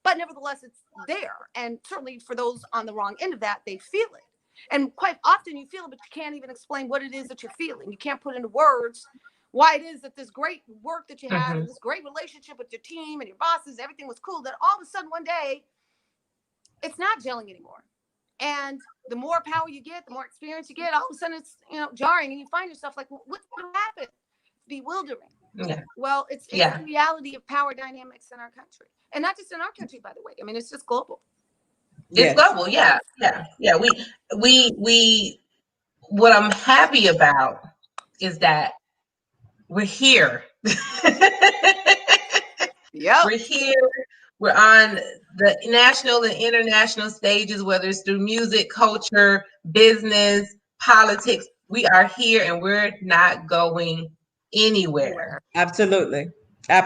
But nevertheless, it's there. And certainly for those on the wrong end of that, they feel it. And quite often you feel it, but you can't even explain what it is that you're feeling. You can't put into words why it is that this great work that you had, and this great relationship with your team and your bosses, everything was cool, that all of a sudden one day, it's not gelling anymore. And the more power you get, the more experience you get, all of a sudden it's, you know, jarring, and you find yourself like, well, what happened? Bewildering. Yeah. Well, it's the reality of power dynamics in our country. And not just in our country, by the way. I mean, it's just global. It's global. Yeah. We what I'm happy about is that we're here. We're here. We're on the national and international stages, whether it's through music, culture, business, politics. We are here, and we're not going anywhere. Absolutely. And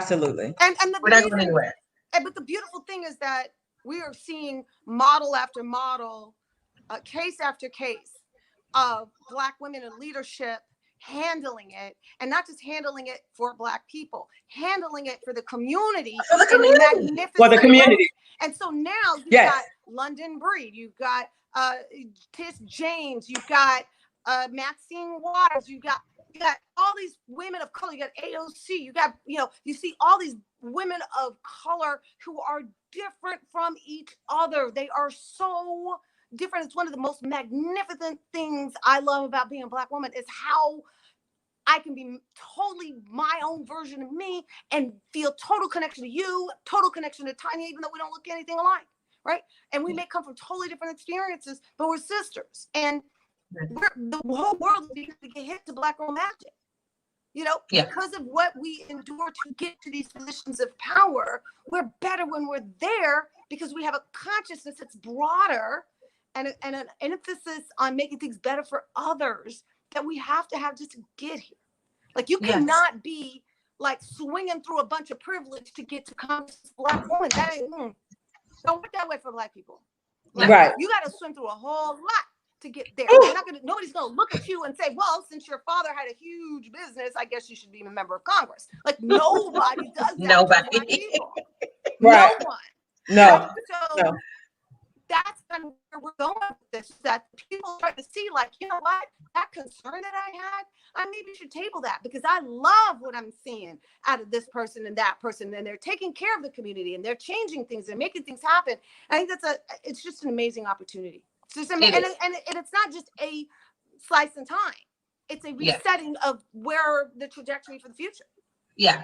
we're not going anywhere. But the beautiful thing is that we are seeing model after model, case after case of Black women in leadership handling it, and not just handling it for Black people, handling it for the community, for the community. And so now you've got London Breed, you've got Tish James, you've got Maxine Waters, you got all these women of color, you got AOC, you got, you see all these women of color who are different from each other. They are so different. It's one of the most magnificent things I love about being a Black woman is how I can be totally my own version of me and feel total connection to you, total connection to Tonya, even though we don't look anything alike, right? And we may come from totally different experiences, but we're sisters. And the whole world is beginning to get hit to Black girl magic, because of what we endure to get to these positions of power. We're better when we're there because we have a consciousness that's broader and an emphasis on making things better for others that we have to have just to get here. Like you cannot be like swinging through a bunch of privilege to get to conscious Black woman. That ain't, don't work that way for Black people. Like, right. You got to swim through a whole lot to get there. Nobody's going to look at you and say, well, since your father had a huge business, I guess you should be a member of Congress. Like nobody does that. Nobody. Right. No one. No. So that's kind of where we're going with this, that people start to see, like, you know what, that concern that I had, I maybe should table that because I love what I'm seeing out of this person and that person, and they're taking care of the community and they're changing things and making things happen. I think it's just an amazing opportunity. It's just and it's not just a slice in time. It's a resetting of where the trajectory for the future. Yeah.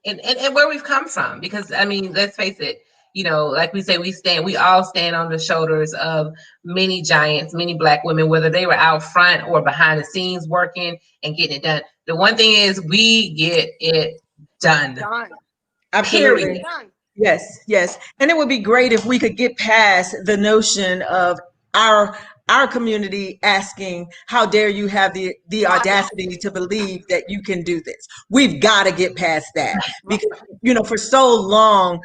And where we've come from, because I mean, let's face it, like we say, we all stand on the shoulders of many giants, many Black women, whether they were out front or behind the scenes working and getting it done. The one thing is we get it done. Absolutely. Period. Done. Yes. And it would be great if we could get past the notion of our community asking, how dare you have the audacity to believe that you can do this? We've got to get past that because, for so long,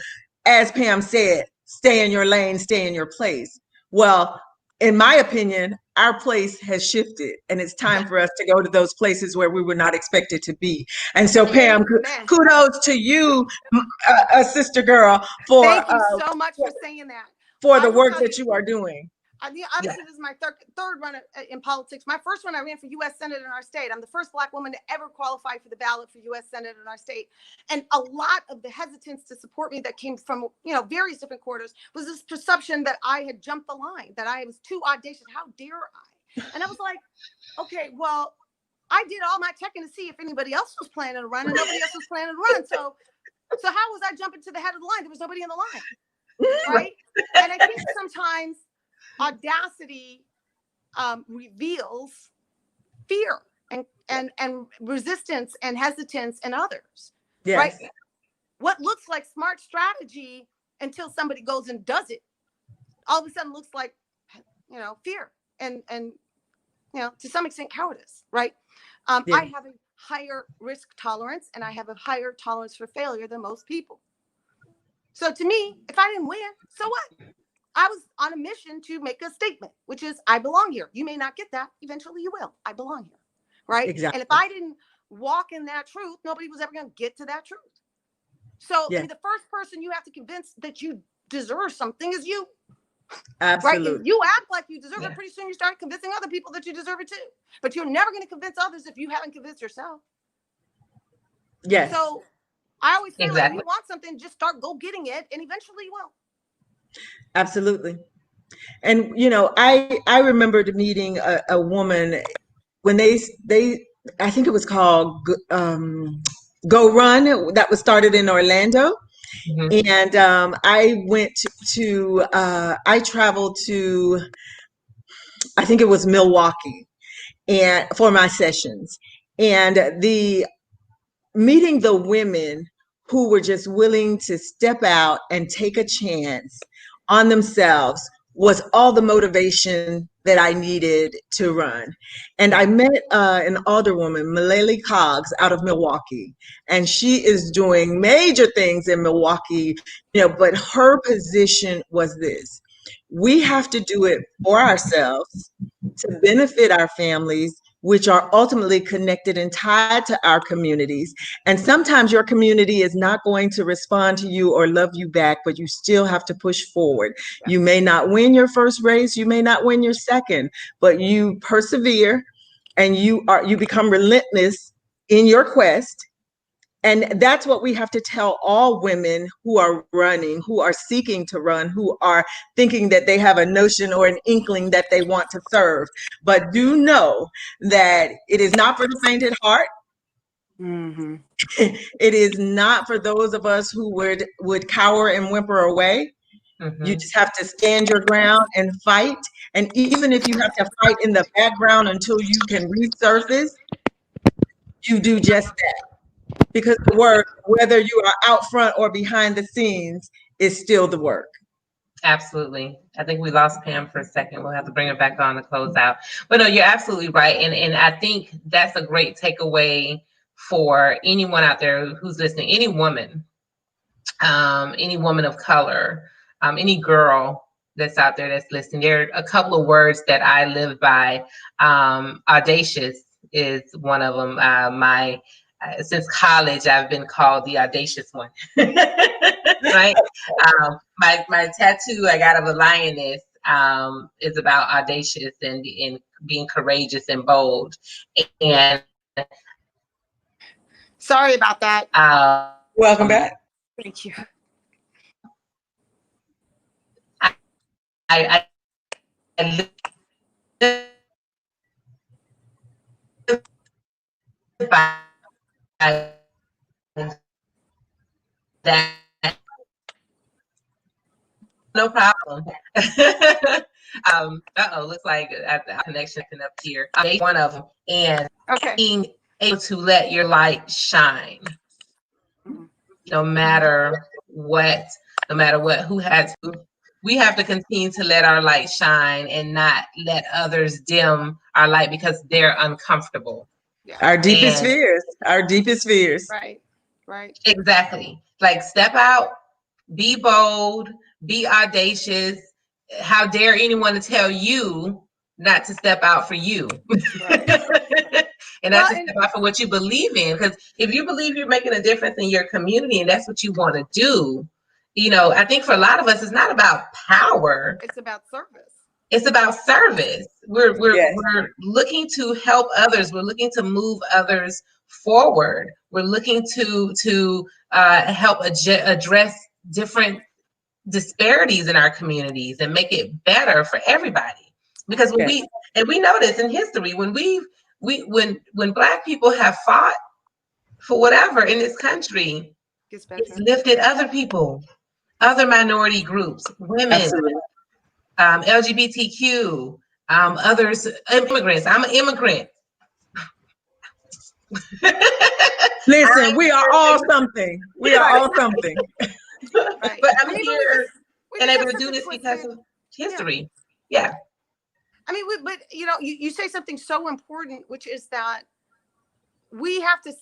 as Pam said, stay in your lane, stay in your place. Well, in my opinion, our place has shifted and it's time for us to go to those places where we were not expected to be. And so Pam, kudos to you, sister girl, for thank you so much for saying that. For the work that you are doing. Obviously, this is my third run in politics. My first one, I ran for U.S. Senate in our state. I'm the first Black woman to ever qualify for the ballot for U.S. Senate in our state. And a lot of the hesitance to support me that came from, various different quarters was this perception that I had jumped the line, that I was too audacious. How dare I? And I was like, okay, well, I did all my checking to see if anybody else was planning to run and nobody else was planning to run. So how was I jumping to the head of the line? There was nobody in the line, right? And I think sometimes audacity reveals fear and resistance and hesitance in others. Yes. Right? What looks like smart strategy until somebody goes and does it, all of a sudden looks like, fear and to some extent cowardice. Right? I have a higher risk tolerance and I have a higher tolerance for failure than most people. So to me, if I didn't win, so what? I was on a mission to make a statement, which is I belong here. You may not get that. Eventually you will. I belong here. Right. Exactly. And if I didn't walk in that truth, nobody was ever going to get to that truth. So I mean, the first person you have to convince that you deserve something is you. Absolutely. Right. If you act like you deserve it, pretty soon you start convincing other people that you deserve it too. But you're never going to convince others if you haven't convinced yourself. Yes. So I always feel like if you want something, just go getting it, and eventually you will. Absolutely. And, I remembered meeting a woman when they I think it was called Go Run, that was started in Orlando. Mm-hmm. And I went I traveled to, I think it was Milwaukee, and for my sessions, and meeting the women who were just willing to step out and take a chance on themselves was all the motivation that I needed to run. And I met an alderwoman, Malali Coggs, out of Milwaukee, and she is doing major things in Milwaukee, but her position was this: we have to do it for ourselves, to benefit our families, which are ultimately connected and tied to our communities. And sometimes your community is not going to respond to you or love you back, but you still have to push forward. You may not win your first race, you may not win your second, but you persevere and you become relentless in your quest. And that's what we have to tell all women who are running, who are seeking to run, who are thinking that they have a notion or an inkling that they want to serve. But do know that it is not for the faint at heart. Mm-hmm. It is not for those of us who would cower and whimper away. Mm-hmm. You just have to stand your ground and fight. And even if you have to fight in the background until you can resurface, you do just that. Because the work, whether you are out front or behind the scenes, is still the work. Absolutely. I think we lost Pam for a second. We'll have to bring her back on to close out. But no, you're absolutely right. And I think that's a great takeaway for anyone out there who's listening, any woman of color, any girl that's out there that's listening. There are a couple of words that I live by. Audacious is one of them. Since college, I've been called the audacious one. Right? My tattoo I got of a lioness is about audacious and being courageous and bold. And sorry about that. Welcome back. Thank you. I live by that. No problem. Looks like our connection up here. One of them, and being able to let your light shine, no matter what, who has to. We have to continue to let our light shine and not let others dim our light because they're uncomfortable. Yeah. Our deepest fears. Right. Exactly. Like step out, be bold, be audacious. How dare anyone to tell you not to step out for you? Right. And not to step out for what you believe in. Because if you believe you're making a difference in your community and that's what you want to do, I think for a lot of us, it's not about power. It's about service. It's about service. We're looking to help others. We're looking to move others forward. We're looking to help address different disparities in our communities and make it better for everybody. Because when we know this in history, when Black people have fought for whatever in this country, it's lifted other people, other minority groups, women, LGBTQ, others, immigrants. I'm an immigrant. Listen, we are all something. We are all something. Right. But I'm here and able to do this because of history. Yeah. I mean, but you say something so important, which is that we have to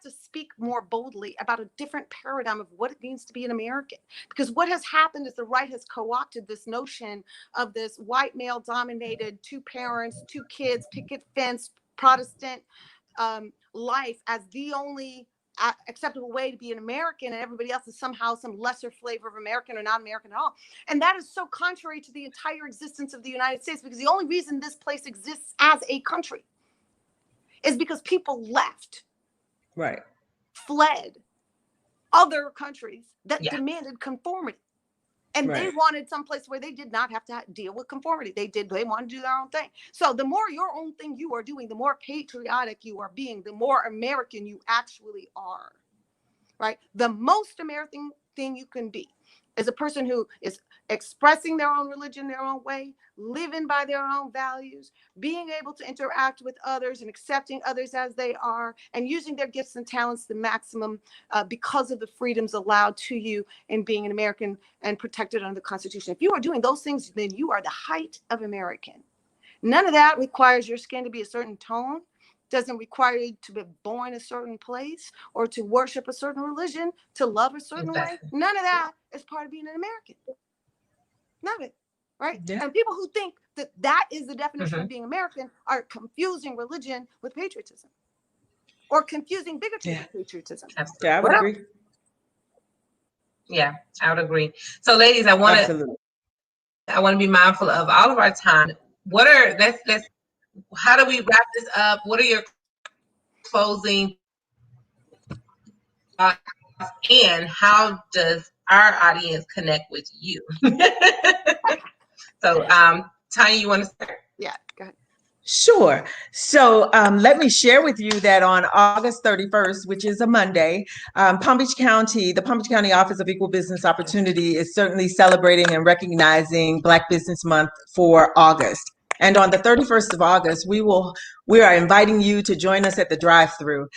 speak more boldly about a different paradigm of what it means to be an American. Because what has happened is the right has co-opted this notion of this white male dominated 2 parents, 2 kids, picket fence, Protestant life as the only acceptable way to be an American, and everybody else is somehow some lesser flavor of American or not American at all. And that is so contrary to the entire existence of the United States, because the only reason this place exists as a country is because people left, fled other countries that demanded conformity. And they wanted someplace where they did not have to deal with conformity. They wanted to do their own thing. So the more your own thing you are doing, the more patriotic you are being, the more American you actually are, right? The most American thing you can be is a person who is expressing their own religion their own way, living by their own values, being able to interact with others and accepting others as they are, and using their gifts and talents to the maximum because of the freedoms allowed to you in being an American and protected under the Constitution. If you are doing those things, then you are the height of American. None of that requires your skin to be a certain tone. Doesn't require you to be born a certain place or to worship a certain religion, to love a certain way. None of that is part of being an American. None of it. right? Yeah. And people who think that that is the definition Mhm. of being American are confusing religion with patriotism, or confusing bigotry Yeah. with patriotism. Absolutely. Yeah, I would Whatever. agree. Yeah, I would agree. So, ladies, I want Absolutely. to be mindful of all of our time. What are let's how do we wrap this up? What are your closing thoughts, and how does our audience connect with you? So, Tonya, you want to start? Yeah, go ahead. Sure. So let me share with you that on August 31st, which is a Monday, Palm Beach County, the Palm Beach County Office of Equal Business Opportunity is certainly celebrating and recognizing Black Business Month for August. And on the 31st of August, we are inviting you to join us at the drive-through.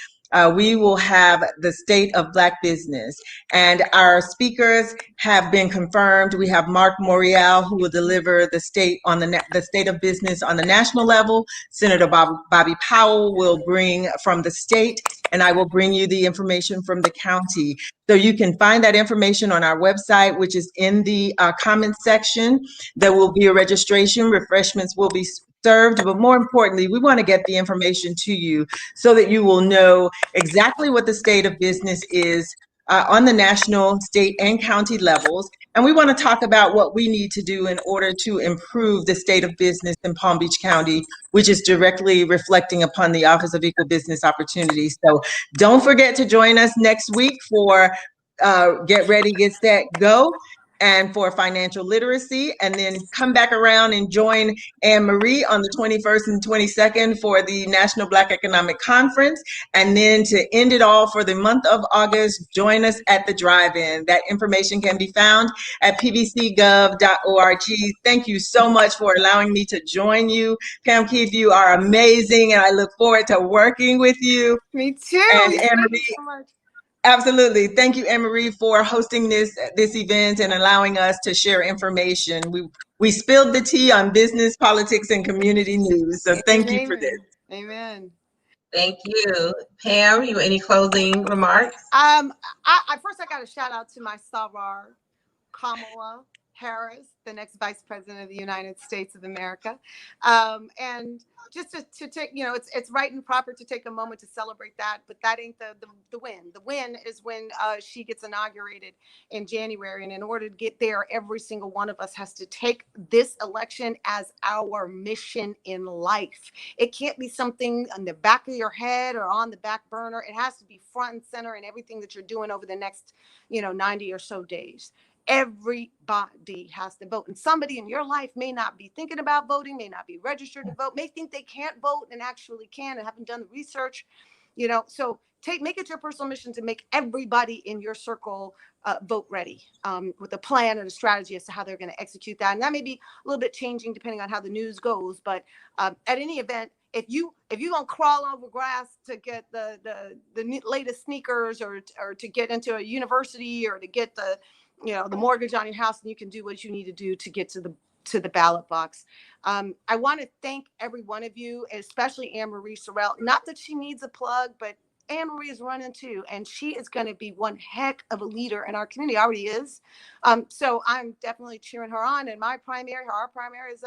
We will have the State of Black Business, and our speakers have been confirmed. We have Mark Morial, who will deliver the state of business on the national level. Senator Bobby Powell will bring from the state, and I will bring you the information from the county. So you can find that information on our website, which is in the comments section. There will be a registration. Refreshments will be served, but more importantly, we want to get the information to you so that you will know exactly what the state of business is on the national, state, and county levels. And we want to talk about what we need to do in order to improve the state of business in Palm Beach County, which is directly reflecting upon the Office of Equal Business Opportunity. So don't forget to join us next week for Get Ready, Get Set, Go, and for financial literacy, and then come back around and join Ann Marie on the 21st and 22nd for the National Black Economic Conference. And then to end it all for the month of August, join us at the drive-in. That information can be found at pbcgov.org. Thank you so much for allowing me to join you. Pam Keith, you are amazing, and I look forward to working with you. Me too. And Thank Ann you Marie, so much. absolutely. Thank you, Ann Marie, for hosting this event and allowing us to share information. We spilled the tea on business, politics, and community news. So thank you for this. Amen. Thank you, Pam. You any closing remarks? I first I got a shout out to my Savar, Kamala Harris, the next Vice President of the United States of America. And just to take, it's right and proper to take a moment to celebrate that, but that ain't the win. The win is when she gets inaugurated in January. And in order to get there, every single one of us has to take this election as our mission in life. It can't be something on the back of your head or on the back burner. It has to be front and center in everything that you're doing over the next, 90 or so days. Everybody has to vote. And somebody in your life may not be thinking about voting, may not be registered to vote, may think they can't vote and actually can and haven't done the research, so make it your personal mission to make everybody in your circle vote ready with a plan and a strategy as to how they're going to execute that. And that may be a little bit changing depending on how the news goes. But at any event, if you gonna crawl over grass to get the latest sneakers or to get into a university or to get the mortgage on your house, and you can do what you need to do to get to the ballot box. I want to thank every one of you, especially Ann Marie Sorrell. Not that she needs a plug, but Ann Marie is running too, and she is going to be one heck of a leader in our community. Already is. So I'm definitely cheering her on. And our primary is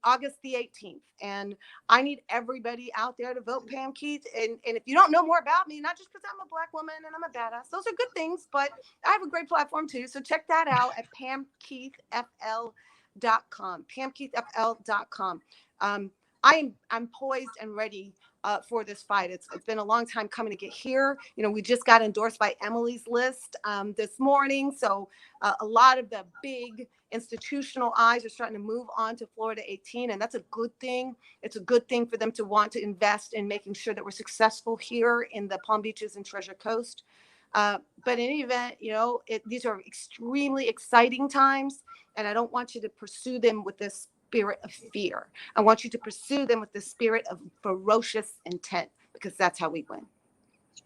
August the 18th. And I need everybody out there to vote Pam Keith. And if you don't know more about me, not just because I'm a Black woman and I'm a badass, those are good things, but I have a great platform too. So check that out at pamkeithfl.com, pamkeithfl.com. I'm poised and ready for this fight. It's been a long time coming to get here. We just got endorsed by Emily's List this morning. So a lot of the big institutional eyes are starting to move on to Florida 18, and that's a good thing. It's a good thing for them to want to invest in making sure that we're successful here in the Palm Beaches and Treasure Coast. But in any event, these are extremely exciting times, and I don't want you to pursue them with this spirit of fear. I want you to pursue them with the spirit of ferocious intent, because that's how we win.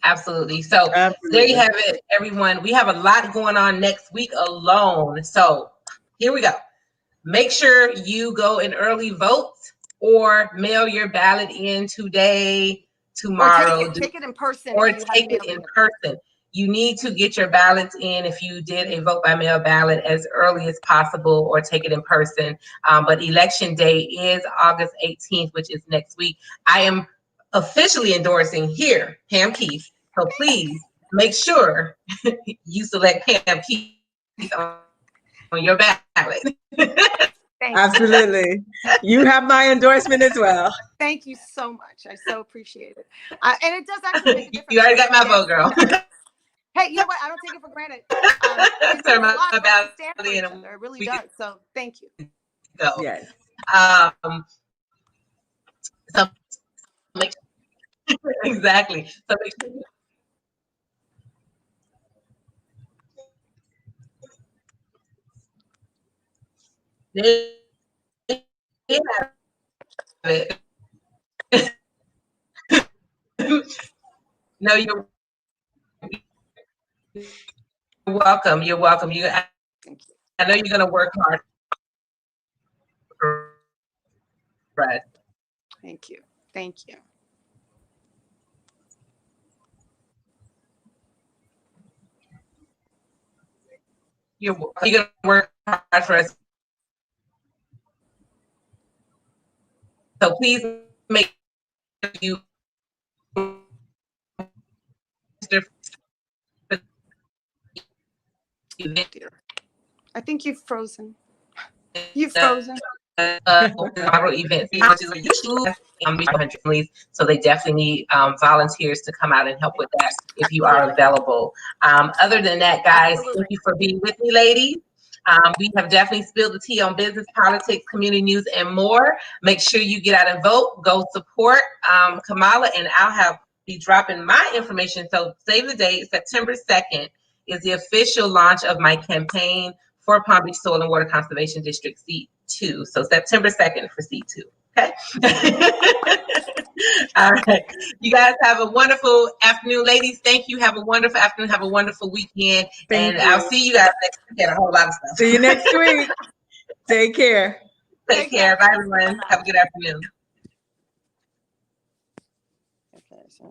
Absolutely. So There you have it, everyone. We have a lot going on next week alone. So here we go. Make sure you go and early vote or mail your ballot in today, tomorrow. Or take it in person. Or take it in person. you need to get your ballots in if you did a vote by mail ballot as early as possible, or take it in person. But election day is August 18th, which is next week. I am officially endorsing here Pam Keith. So please make sure you select Pam Keith on your ballot. Absolutely. You have my endorsement as well. Thank you so much. I so appreciate it. And it does actually make a difference. You already got my vote, girl. Hey, you know what? I don't take it for granted. It Sorry, means a lot my for us to ballot stand for each other. It really does. So thank you. Go. Yes. So make exactly. So make sure they have it. No, you're welcome. You're welcome. I know you're going to work hard. Right. Thank you. Thank you. You're going to work hard for us. So please make you. I think you've frozen. You've frozen. Viral events, so they definitely need volunteers to come out and help with that if you are available. Other than that, guys, thank you for being with me, ladies. We have definitely spilled the tea on business, politics, community news, and more. Make sure you get out and vote. Go support Kamala, and I'll be dropping my information. So save the date. September 2nd is the official launch of my campaign for Palm Beach Soil and Water Conservation District Seat 2. So September 2nd for Seat 2. Okay. All right. You guys have a wonderful afternoon, ladies. Thank you. Have a wonderful afternoon. Have a wonderful weekend. I'll see you guys next week at a whole lot of stuff. See you next week. Take care. Take care. Bye, everyone. Have a good afternoon. Okay, so